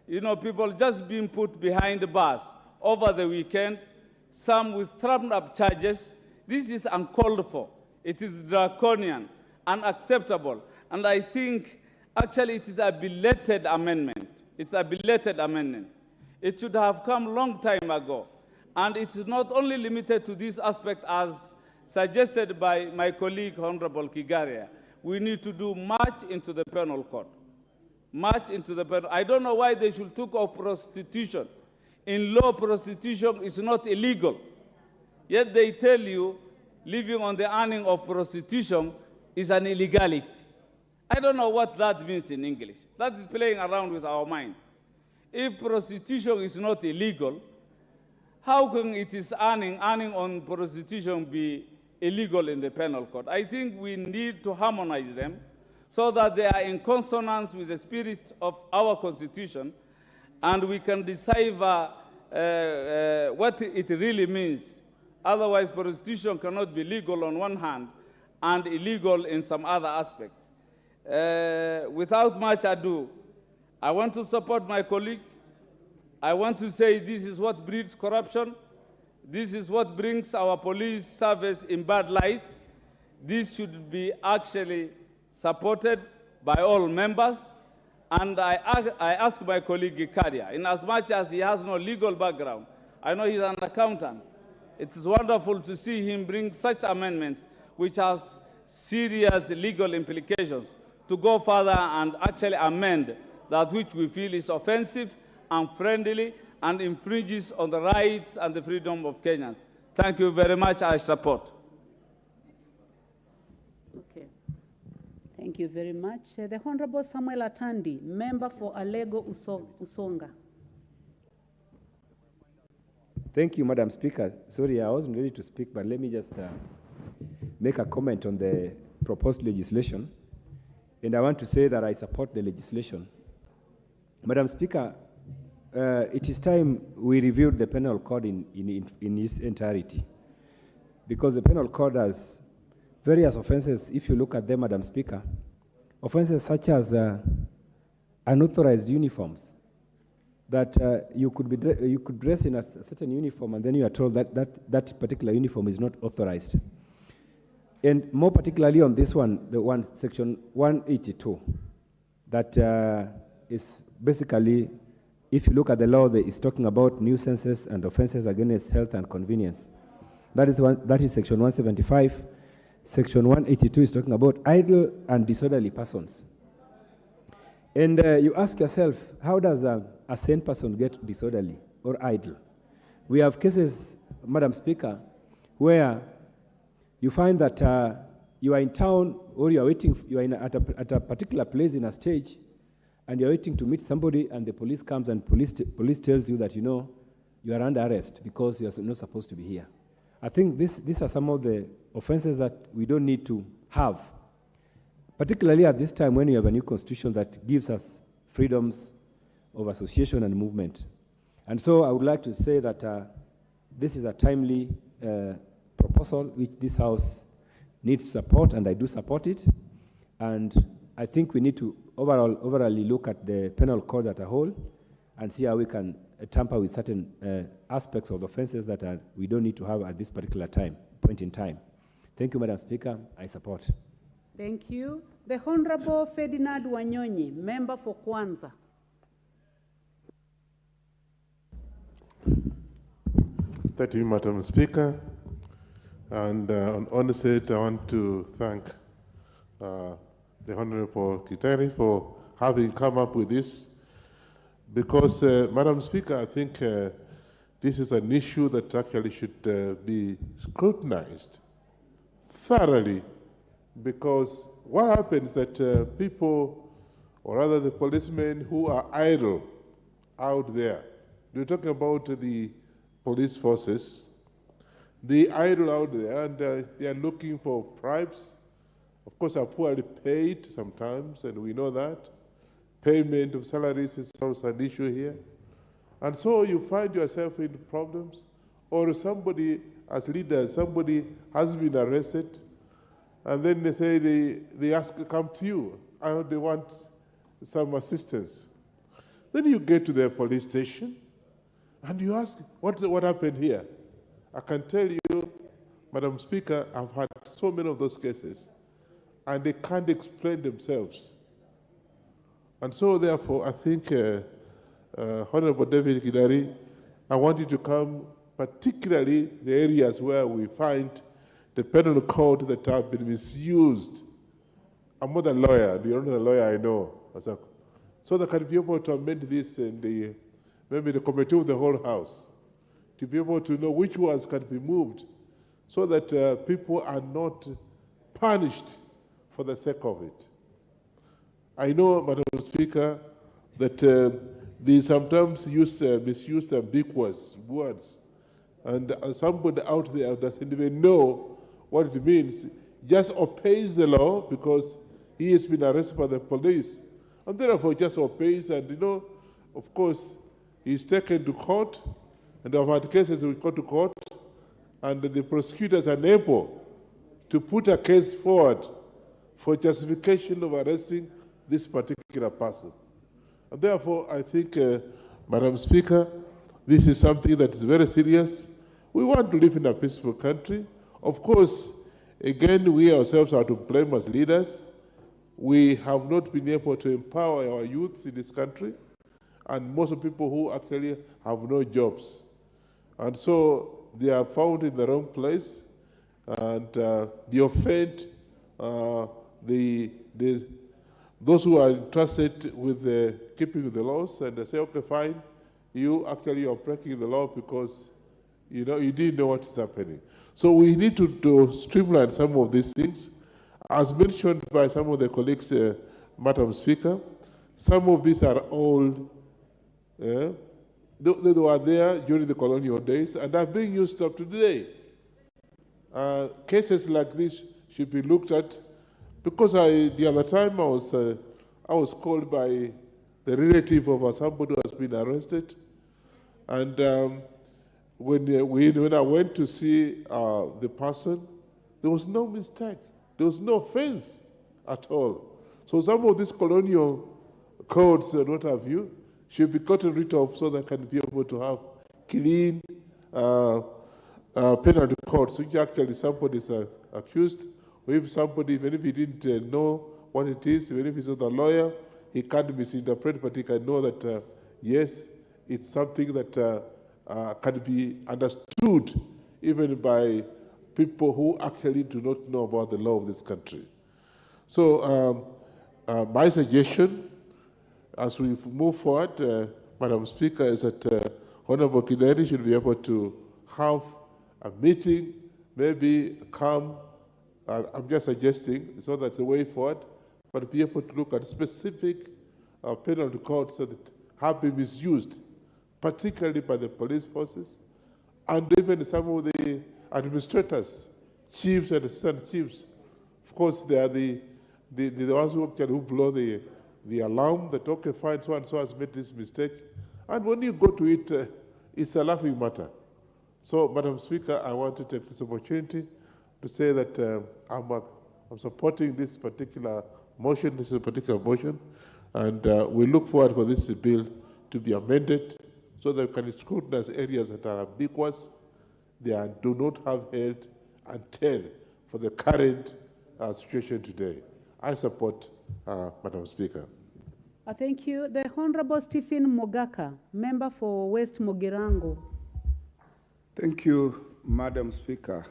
D: You know, people just being put behind bars over the weekend, some with trumped-up charges. This is uncalled for. It is draconian, unacceptable. And I think, actually, it is a belated amendment. It's a belated amendment. It should have come a long time ago. And it's not only limited to this aspect as suggested by my colleague, Honorable Kigaria. We need to do much into the penal code. Much into the penal. I don't know why they should talk of prostitution. In law, prostitution is not illegal. Yet they tell you living on the earning of prostitution is an illegality. I don't know what that means in English. That is playing around with our mind. If prostitution is not illegal, how can it is earning on prostitution be illegal in the penal code? I think we need to harmonize them so that they are in consonance with the spirit of our Constitution, and we can decipher what it really means. Otherwise, prostitution cannot be legal on one hand and illegal in some other aspects. Without much ado, I want to support my colleague. I want to say this is what breeds corruption. This is what brings our police service in bad light. This should be actually supported by all members. And I ask my colleague Gikaria, in as much as he has no legal background, I know he's an accountant. It is wonderful to see him bring such amendments which has serious legal implications to go further and actually amend that which we feel is offensive, unfriendly, and infringes on the rights and the freedom of Kenyans. Thank you very much. I support.
C: Okay. Thank you very much. The Honorable Samuel Atandi, member for Alego Usonga.
B: Thank you, Madam Speaker. Sorry, I wasn't ready to speak, but let me just make a comment on the proposed legislation. And I want to say that I support the legislation. Madam Speaker, it is time we reviewed the penal code in its entirety, because the penal code has various offenses. If you look at them, Madam Speaker, offenses such as unauthorized uniforms, that you could dress in a certain uniform and then you are told that that particular uniform is not authorized. And more particularly on this one, the one section 182, that is basically, if you look at the law, it's talking about nuisances and offenses against health and convenience. That is section 175. Section 182 is talking about idle and disorderly persons. And you ask yourself, how does a sane person get disorderly or idle? We have cases, Madam Speaker, where you find that you are in town or you are waiting, you are at a particular place in a stage, and you're waiting to meet somebody, and the police comes and police tells you that, you know, you are under arrest because you are not supposed to be here. I think these are some of the offenses that we don't need to have, particularly at this time when you have a new constitution that gives us freedoms of association and movement. And so I would like to say that this is a timely proposal which this House needs to support, and I do support it. And I think we need to overall look at the penal code as a whole and see how we can tamper with certain aspects of the offenses that we don't need to have at this particular point in time. Thank you, Madam Speaker. I support.
C: Thank you. The Honorable Ferdinand Wanyonyi, member for Kwanza.
E: Thank you, Madam Speaker. And on onset, I want to thank the Honorable Kiteri for having come up with this. Because, Madam Speaker, I think this is an issue that actually should be scrutinized thoroughly, because what happens that people, or rather the policemen who are idle out there, we're talking about the police forces, they idle out there and they are looking for bribes. Of course, are poorly paid sometimes, and we know that. Payment of salaries is also an issue here. And so you find yourself in problems, or somebody, as leaders, somebody has been arrested, and then they say, they ask, come to you, and they want some assistance. Then you get to the police station, and you ask, what happened here? I can tell you, Madam Speaker, I've had so many of those cases, and they can't explain themselves. And so, therefore, I think, Honorable David Kidari, I want you to come, particularly the areas where we find the penal code that have been misused. I'm not a lawyer, you're not a lawyer I know. So that can be able to amend this in maybe the committee of the whole House, to be able to know which ones can be moved, so that people are not punished for the sake of it. I know, Madam Speaker, that they sometimes misuse ambiguous words, and somebody out there doesn't even know what it means, just obeys the law because he has been arrested by the police, and therefore just obeys, and of course, he's taken to court, and I've had cases we go to court, and the prosecutors are unable to put a case forward for justification of arresting this particular person. And therefore, I think, Madam Speaker, this is something that is very serious. We want to live in a peaceful country. Of course, again, we ourselves are to blame as leaders. We have not been able to empower our youths in this country, and most of the people who actually have no jobs. And so they are found in the wrong place, and they offend those who are entrusted with keeping the laws, and they say, okay, fine, you actually are breaking the law because you didn't know what is happening. So we need to streamline some of these things. As mentioned by some of the colleagues, Madam Speaker, some of these are old. They were there during the colonial days and are being used up to today. Cases like this should be looked at, because the other time I was called by the relative of somebody who has been arrested, and when I went to see the person, there was no mistake, there was no offense at all. So some of these colonial codes, what have you, should be gotten rid of so that can be able to have clean penalty codes, which actually somebody is accused. Or if somebody, even if he didn't know what it is, even if he's not a lawyer, he can't misinterpret, but he can know that, yes, it's something that can be understood even by people who actually do not know about the law of this country. So my suggestion, as we move forward, Madam Speaker, is that Honorable Kideri should be able to have a meeting, maybe come. I'm just suggesting, so that's the way forward, but be able to look at specific penalty codes that have been misused, particularly by the police forces, and even some of the administrators, chiefs and assistant chiefs. Of course, they are the ones who blow the alarm that, okay, fine, so and so has made this mistake. And when you go to it, it's a laughing matter. So, Madam Speaker, I want to take this opportunity to say that I'm supporting this particular motion, and we look forward for this bill to be amended so that we can scrutinize areas that are ambiguous, do not have head and tail for the current situation today. I support, Madam Speaker.
C: Thank you. The Honorable Stephen Mogaka, member for West Mogirango.
F: Thank you, Madam Speaker,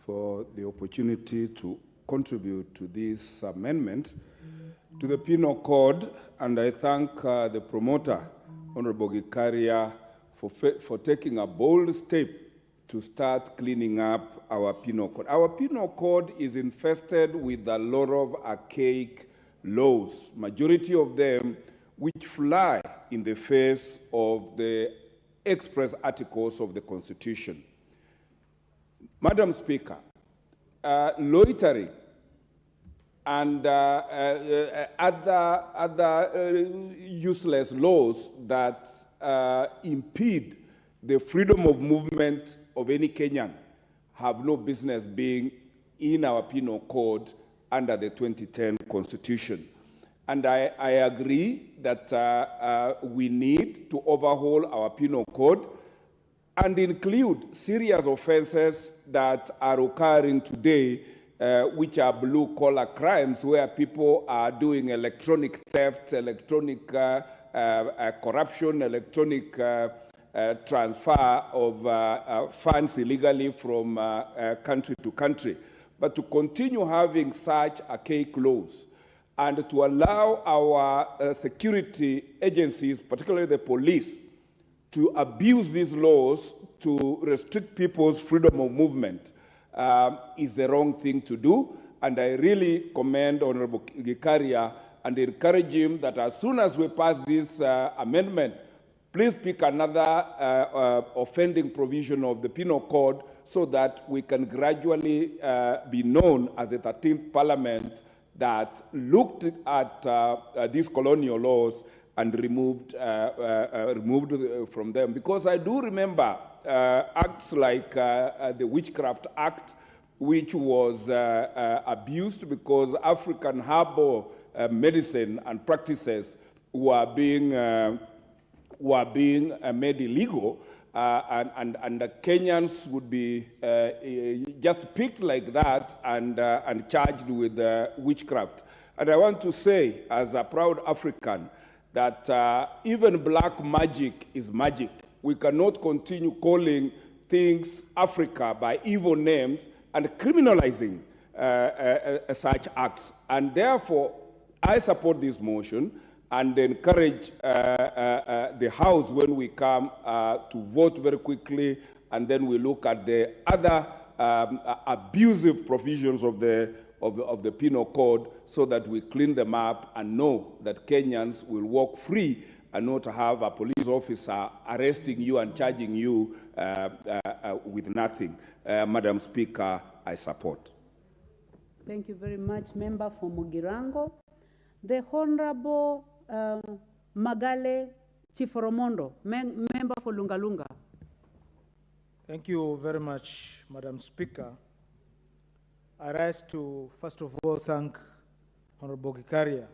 F: for the opportunity to contribute to this amendment to the Penal Code, and I thank the promoter, Honorable Gikaria, for taking a bold step to start cleaning up our Penal Code. Our Penal Code is infested with a lot of archaic laws, majority of them which fly in the face of the express articles of the Constitution. Madam Speaker, loitering and other useless laws that impede the freedom of movement of any Kenyan have no business being in our Penal Code under the 2010 Constitution. And I agree that we need to overhaul our Penal Code and include serious offenses that are occurring today, which are blue-collar crimes, where people are doing electronic theft, electronic corruption, electronic transfer of funds illegally from country to country. But to continue having such archaic laws and to allow our security agencies, particularly the police, to abuse these laws to restrict people's freedom of movement is the wrong thing to do. And I really commend Honorable Gikaria and encourage him that as soon as we pass this amendment, please pick another offending provision of the Penal Code so that we can gradually be known as the 13th Parliament that looked at these colonial laws and removed from them. Because I do remember acts like the Witchcraft Act, which was abused because African herbal medicine and practices were being made illegal, and the Kenyans would be just picked like that and charged with witchcraft. And I want to say, as a proud African, that even black magic is magic. We cannot continue calling things Africa by evil names and criminalizing such acts. And therefore, I support this motion and encourage the House when we come to vote very quickly, and then we look at the other abusive provisions of the Penal Code so that we clean them up and know that Kenyans will walk free and not have a police officer arresting you and charging you with nothing. Madam Speaker, I support.
C: Thank you very much, Member for Mugirango. The Honorable Magale Chiforomondo, Member for Lungalunga.
G: Thank you very much, Madam Speaker. I rise to, first of all, thank Honorable Gikaria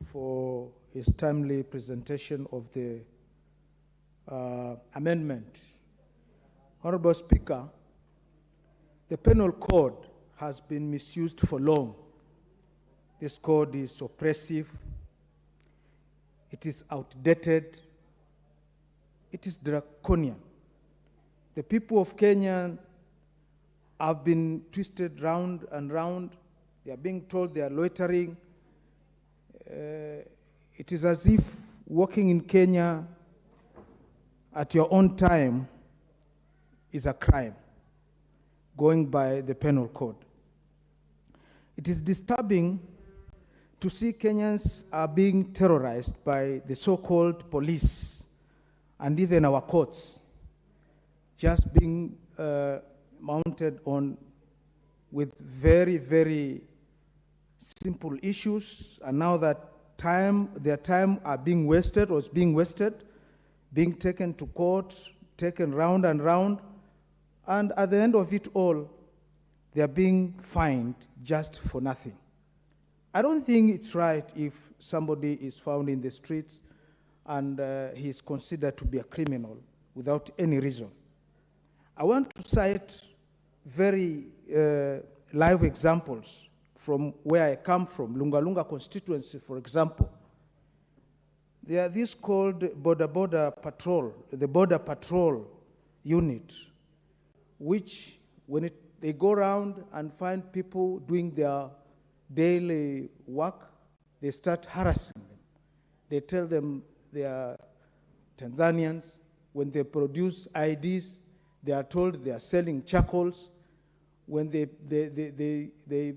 G: for his timely presentation of the amendment. Honorable Speaker, the Penal Code has been misused for long. This code is oppressive, it is outdated, it is draconian. The people of Kenya have been twisted round and round. They are being told they are loitering. It is as if walking in Kenya at your own time is a crime, going by the Penal Code. It is disturbing to see Kenyans are being terrorized by the so-called police and even our courts, just being mounted on with very, very simple issues, and now that their time are being wasted, or is being wasted, being taken to court, taken round and round, and at the end of it all, they are being fined just for nothing. I don't think it's right if somebody is found in the streets and he is considered to be a criminal without any reason. I want to cite very live examples from where I come from, Lunga Lunga constituency, for example. There are this called Border Patrol, the Border Patrol unit, which when they go around and find people doing their daily work, they start harassing them. They tell them they are Tanzanians. When they produce IDs, they are told they are selling charcoals. When they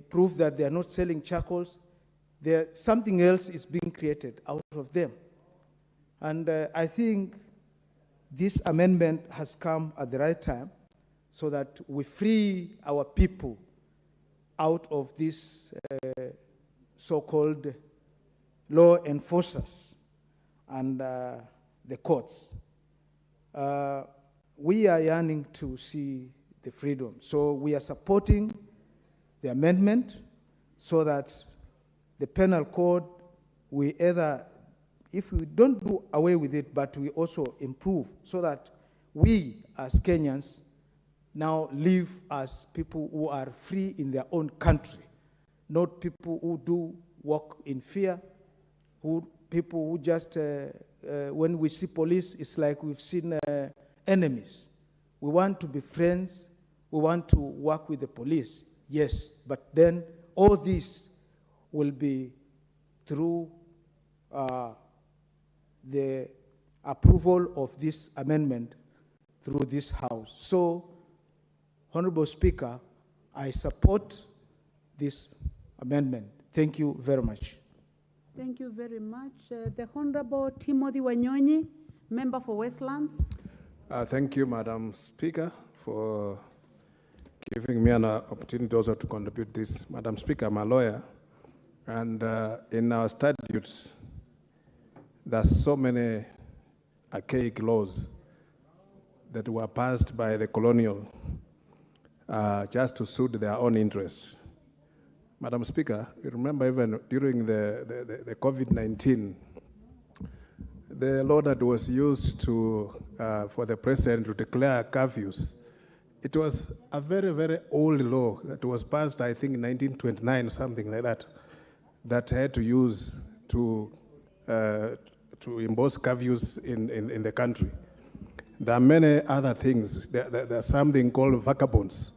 G: prove that they are not selling charcoals, something else is being created out of them. And I think this amendment has come at the right time so that we free our people out of these so-called law enforcers and the courts. We are yearning to see the freedom. So we are supporting the amendment so that the penal code, we either, if we don't do away with it, but we also improve so that we as Kenyans now live as people who are free in their own country, not people who do work in fear, people who just, when we see police, it's like we've seen enemies. We want to be friends. We want to work with the police, yes. But then all this will be through the approval of this amendment through this House. So, Honorable Speaker, I support this amendment. Thank you very much.
C: Thank you very much. The Honorable Timothy Wanyonyi, member for Westlands.
H: Thank you, Madam Speaker, for giving me an opportunity also to contribute this. Madam Speaker, I'm a lawyer, and in our statutes, there's so many archaic laws that were passed by the colonial just to suit their own interests. Madam Speaker, you remember even during the COVID-19, the law that was used for the president to declare curfews, it was a very, very old law that was passed, I think, in 1929 or something like that, that had to use to impose curfews in the country. There are many other things. There's something called vagabonds,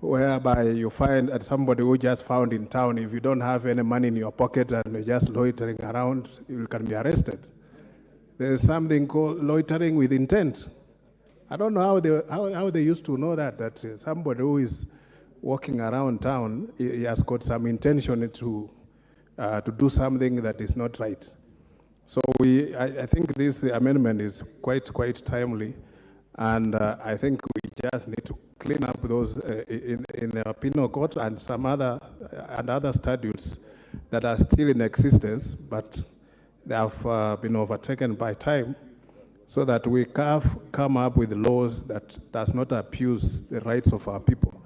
H: whereby you find that somebody who just found in town, if you don't have any money in your pocket and you're just loitering around, you can be arrested. There's something called loitering with intent. I don't know how they used to know that somebody who is walking around town, he has got some intention to do something that is not right. So I think this amendment is quite timely, and I think we just need to clean up those in the penal code and some other statutes that are still in existence, but they have been overtaken by time, so that we come up with laws that does not abuse the rights of our people.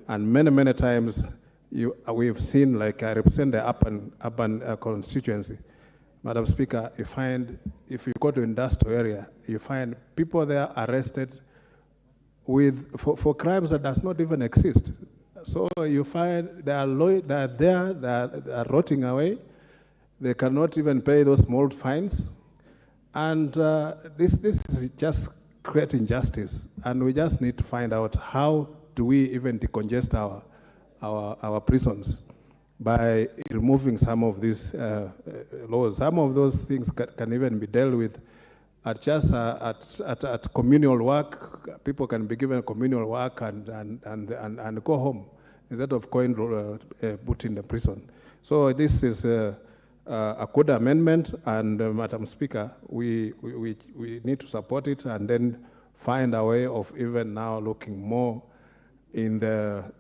H: And many times we've seen, like I represent the urban constituency. Madam Speaker, you find, if you go to industrial area, you find people there arrested for crimes that does not even exist. So you find they are there, they are rotting away. They cannot even pay those small fines. And this is just creating injustice. And we just need to find out how do we even decongest our prisons by removing some of these laws. Some of those things can even be dealt with at communal work. People can be given communal work and go home instead of going put in the prison. So this is a good amendment, and Madam Speaker, we need to support it and then find a way of even now looking more in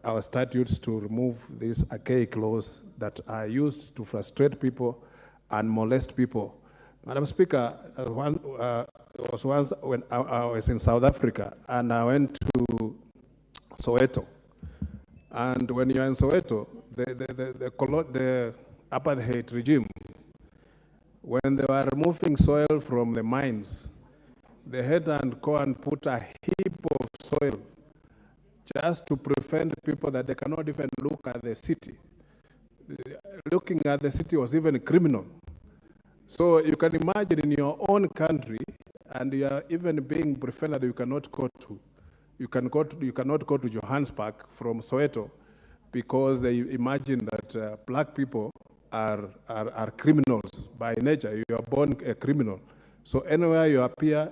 H: our statutes to remove these archaic laws that are used to frustrate people and molest people. Madam Speaker, was once when I was in South Africa and I went to Soweto. And when you're in Soweto, the apartheid regime, when they were removing soil from the mines, they had to go and put a heap of soil just to prevent people that they cannot even look at the city. Looking at the city was even criminal. So you can imagine in your own country, and you are even being prevented that you cannot go to. You cannot go to Johannesburg from Soweto because they imagine that black people are criminals by nature. You are born a criminal. So anywhere you appear,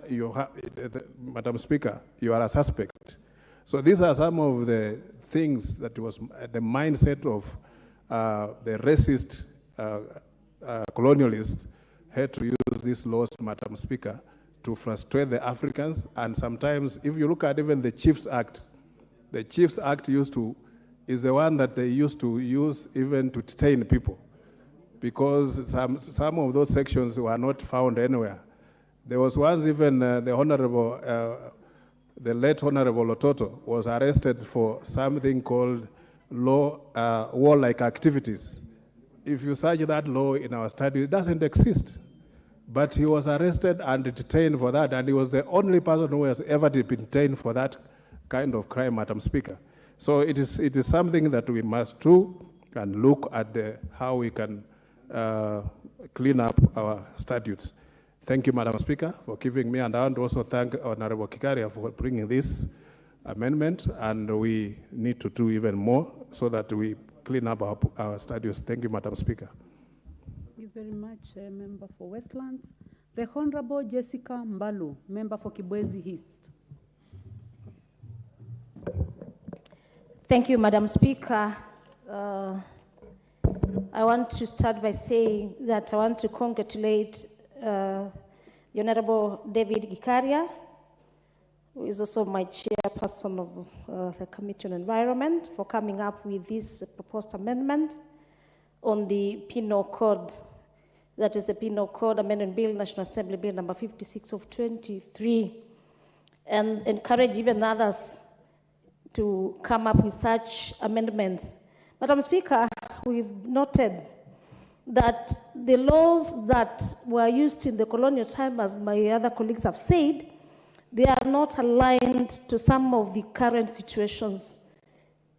H: Madam Speaker, you are a suspect. So these are some of the things that was the mindset of the racist colonialists had to use these laws, Madam Speaker, to frustrate the Africans. And sometimes, if you look at even the Chiefs Act is the one that they used to use even to detain people, because some of those sections were not found anywhere. There was once even the late Honorable Ototo was arrested for something called warlike activities. If you search that law in our study, it doesn't exist. But he was arrested and detained for that, and he was the only person who has ever been detained for that kind of crime, Madam Speaker. So it is something that we must do and look at how we can clean up our statutes. Thank you, Madam Speaker, for giving me, and I want to also thank Honorable Kikaria for bringing this amendment, and we need to do even more so that we clean up our statutes. Thank you, Madam Speaker.
C: Thank you very much, Member for Westlands. The Honorable Jessica Mbalu, Member for Kibwezi East.
I: Thank you, Madam Speaker. I want to start by saying that I want to congratulate the Honorable David Gikaria, who is also my chairperson of the Committee on Environment, for coming up with this proposed amendment on the Penal Code. That is the Penal Code Amendment Bill, National Assembly Bill number 56 of 23, and encourage even others to come up with such amendments. Madam Speaker, we've noted that the laws that were used in the colonial time, as my other colleagues have said, they are not aligned to some of the current situations,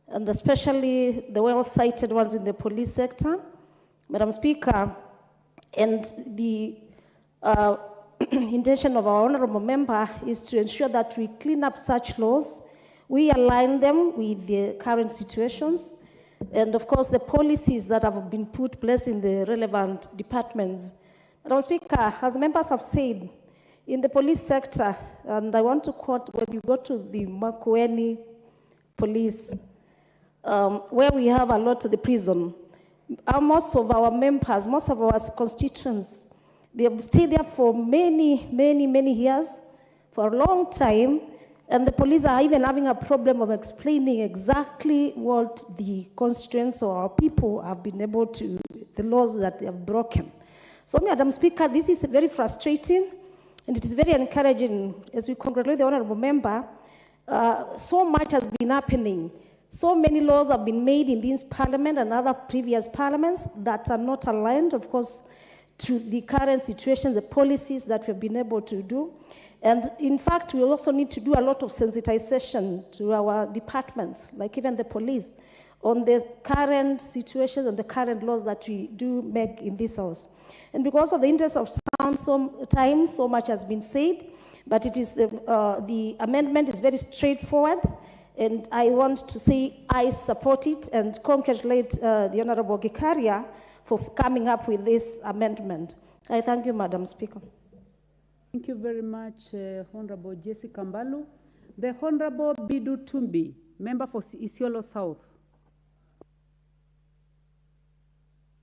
I: and especially the well-cited ones in the police sector. Madam Speaker, and the intention of our honorable member is to ensure that we clean up such laws, we align them with the current situations, and of course the policies that have been put place in the relevant departments. Madam Speaker, as members have said, in the police sector, and I want to quote, when you go to the Makueni police, where we have a lot of the prison, most of our members, most of our constituents, they have stayed there for many years, for a long time, and the police are even having a problem of explaining exactly what the constituents or our people have been able to, the laws that they have broken. So, Madam Speaker, this is very frustrating, and it is very encouraging as we congratulate the honorable member. So much has been happening. So many laws have been made in this parliament and other previous parliaments that are not aligned, of course, to the current situation, the policies that we've been able to do. And in fact, we also need to do a lot of sensitization to our departments, like even the police, on the current situations and the current laws that we do make in this house. And because of the interest of time, so much has been said, but it is the amendment is very straightforward, and I want to say I support it and congratulate the Honorable Gikaria for coming up with this amendment. I thank you, Madam Speaker.
C: Thank you very much, Honorable Jessica Mbalu. The Honorable Bidu Tumbi, Member for Isiolo South.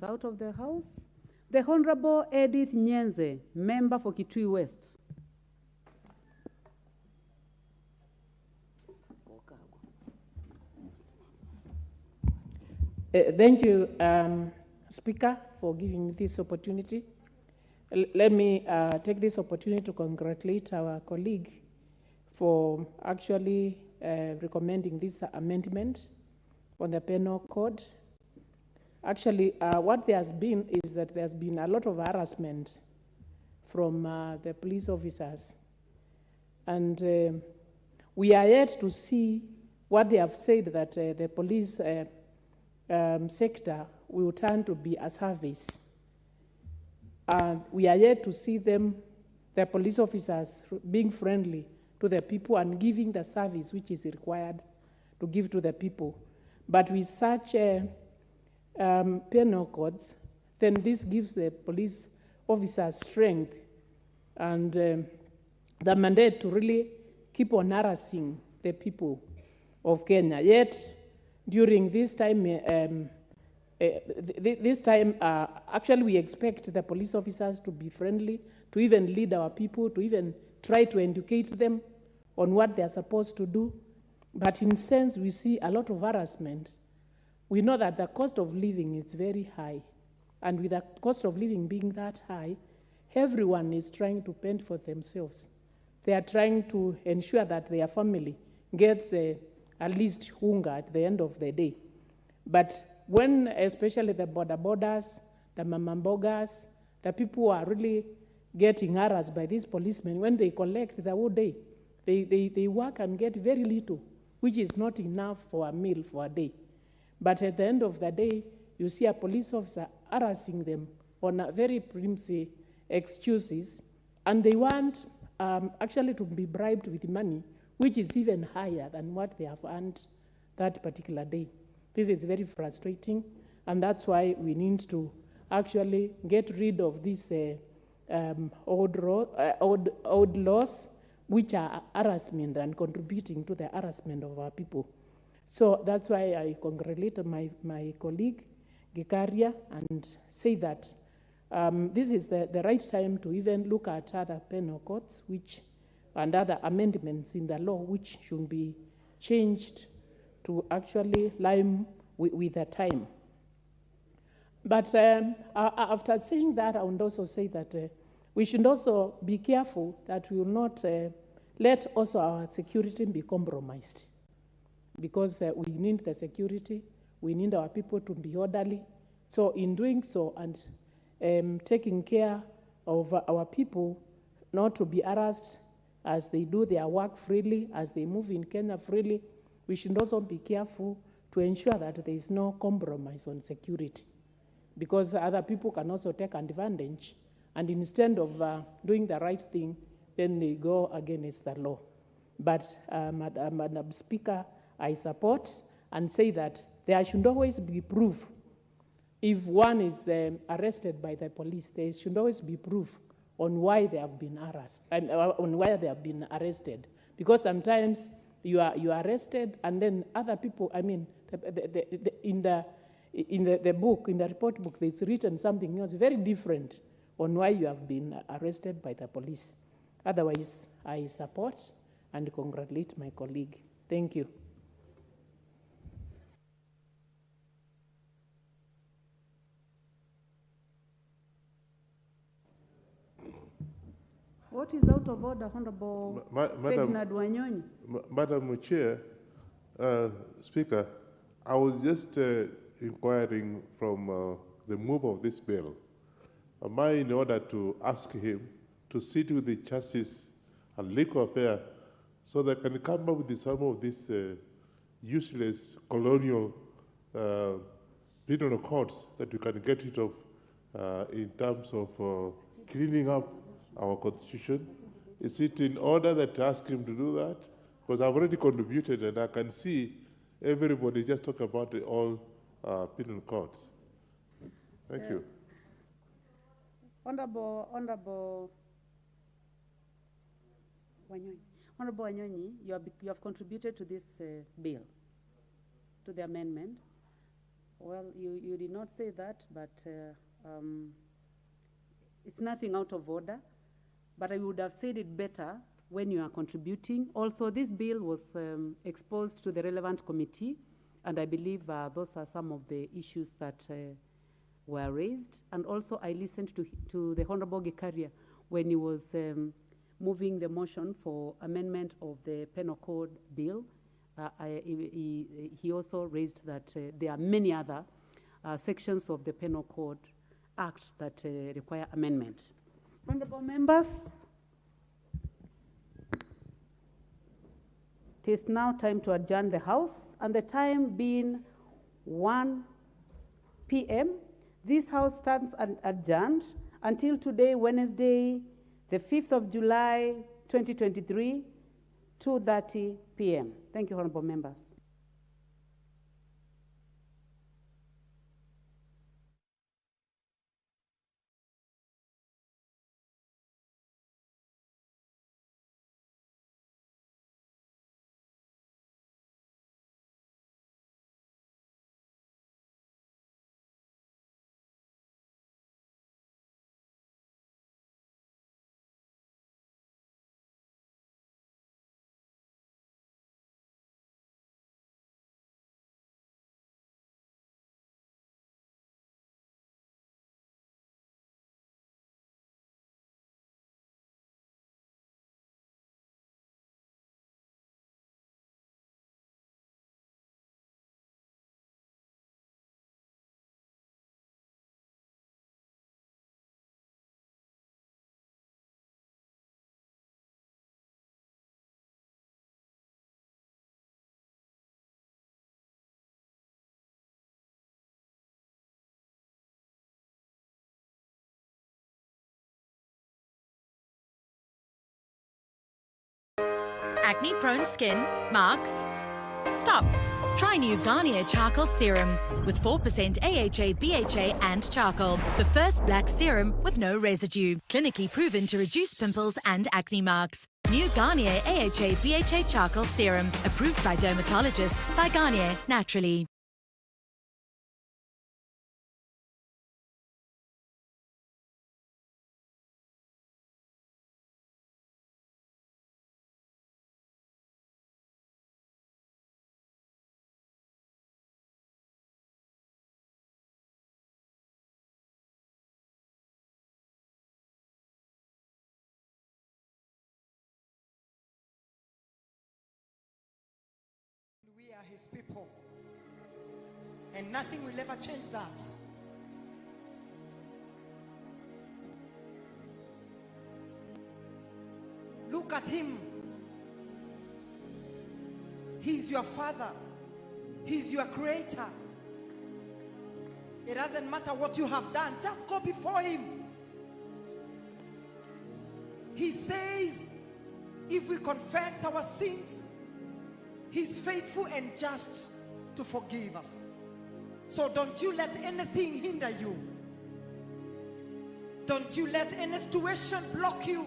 C: Out of the House. The Honorable Edith Nyenze, Member for Kitui West.
K: Thank you, Speaker, for giving me this opportunity. Let me take this opportunity to congratulate our colleague for actually recommending this amendment on the penal code. Actually, what there has been is that there's been a lot of harassment from the police officers. And we are yet to see what they have said, that the police sector will turn to be a service. We are yet to see them, the police officers, being friendly to the people and giving the service which is required to give to the people. But with such penal codes, then this gives the police officers strength and the mandate to really keep on harassing the people of Kenya. Yet, during this time, actually we expect the police officers to be friendly, to even lead our people, to even try to educate them on what they are supposed to do. But in a sense, we see a lot of harassment. We know that the cost of living is very high. And with the cost of living being that high, everyone is trying to fend for themselves. They are trying to ensure that their family gets at least hunger at the end of the day. But when especially the borders, the mamambogas, the people who are really getting harassed by these policemen, when they collect the whole day, they work and get very little, which is not enough for a meal for a day. But at the end of the day, you see a police officer harassing them on a very flimsy excuses, and they want actually to be bribed with money, which is even higher than what they have earned that particular day. This is very frustrating, and that's why we need to actually get rid of these old laws, which are harassment and contributing to the harassment of our people. So that's why I congratulate my colleague, Gikaria, and say that this is the right time to even look at other penal codes and other amendments in the law which should be changed to actually line with the time. But after saying that, I would also say that we should also be careful that we will not let also our security be compromised, because we need the security, we need our people to be orderly. So in doing so and taking care of our people not to be harassed as they do their work freely, as they move in Kenya freely, we should also be careful to ensure that there is no compromise on security, because other people can also take advantage, and instead of doing the right thing, then they go against the law. But Madam Speaker, I support and say that there should always be proof. If one is arrested by the police, there should always be proof on why they have been harassed and on why they have been arrested. Because sometimes you are arrested, and then other people, I mean, in the book, in the report book, it's written something else very different on why you have been arrested by the police. Otherwise, I support and congratulate my colleague. Thank you.
C: What is out of order, Honorable Ferdinand Wanyonyi?
E: Madam Chair, Speaker, I was just inquiring from the move of this bill. Am I in order to ask him to sit with the Justice and Legal Affairs so they can come up with some of these useless colonial penal codes that we can get rid of in terms of cleaning up our constitution? Is it in order that I ask him to do that? Because I've already contributed, and I can see everybody just talk about the all penal codes. Thank you.
C: Honorable Wanyonyi, you have contributed to this bill, to the amendment. Well, you did not say that, but it's nothing out of order. But I would have said it better when you are contributing. Also, this bill was exposed to the relevant committee, And I believe those are some of the issues that were raised. And also I listened to the Honorable Gikaria when he was moving the motion for amendment of the Penal Code Bill. He also raised that there are many other sections of the Penal Code Act that require amendment. Honorable members, it is now time to adjourn the House, and the time being 1 p.m., this House stands adjourned until today, Wednesday, the 5th of July, 2023, 2:30 p.m. Thank you, honorable members.
M: Acne-prone skin? Marks? Stop. Try new Garnier Charcoal Serum with 4% AHA, BHA and charcoal. The first black serum with no residue. Clinically proven to reduce pimples and acne marks. New Garnier AHA, BHA Charcoal Serum. Approved by dermatologists by Garnier Naturally.
N: We are his people, and nothing will ever change that. Look at him. He's your father. He's your creator. It doesn't matter what you have done, just go before him. He says, if we confess our sins, he's faithful and just to forgive us. So don't you let anything hinder you. Don't you let any situation block you.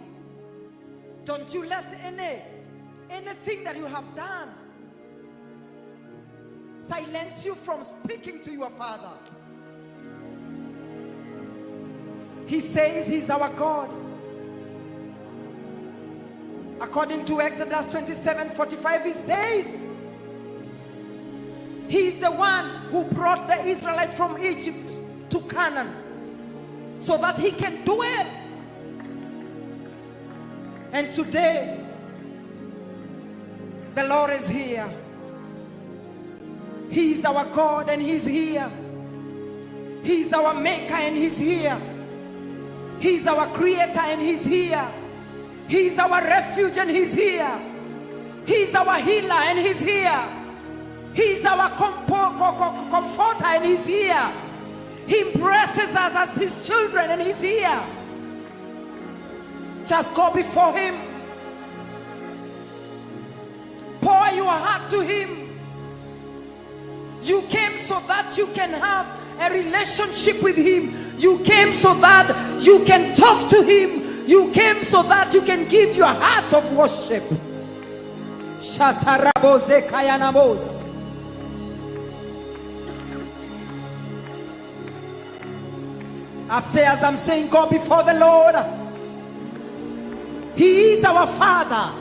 N: Don't you let anything that you have done silence you from speaking to your Father. He says he's our God. According to Exodus 27:45, he says he's the one who brought the Israelites from Egypt to Canaan so that he can do it. And today, the Lord is here. He's our God and he's here. He's our maker and he's here. He's our creator and he's here. He's our refuge and he's here. He's our healer and he's here. He's our comforter and he's here. He embraces us as his children and he's here. Just go before him. Pour your heart to him. You came so that you can have a relationship with him. You came so that you can talk to him. You came so that you can give your heart of worship. As I'm saying, go before the Lord. He is our Father.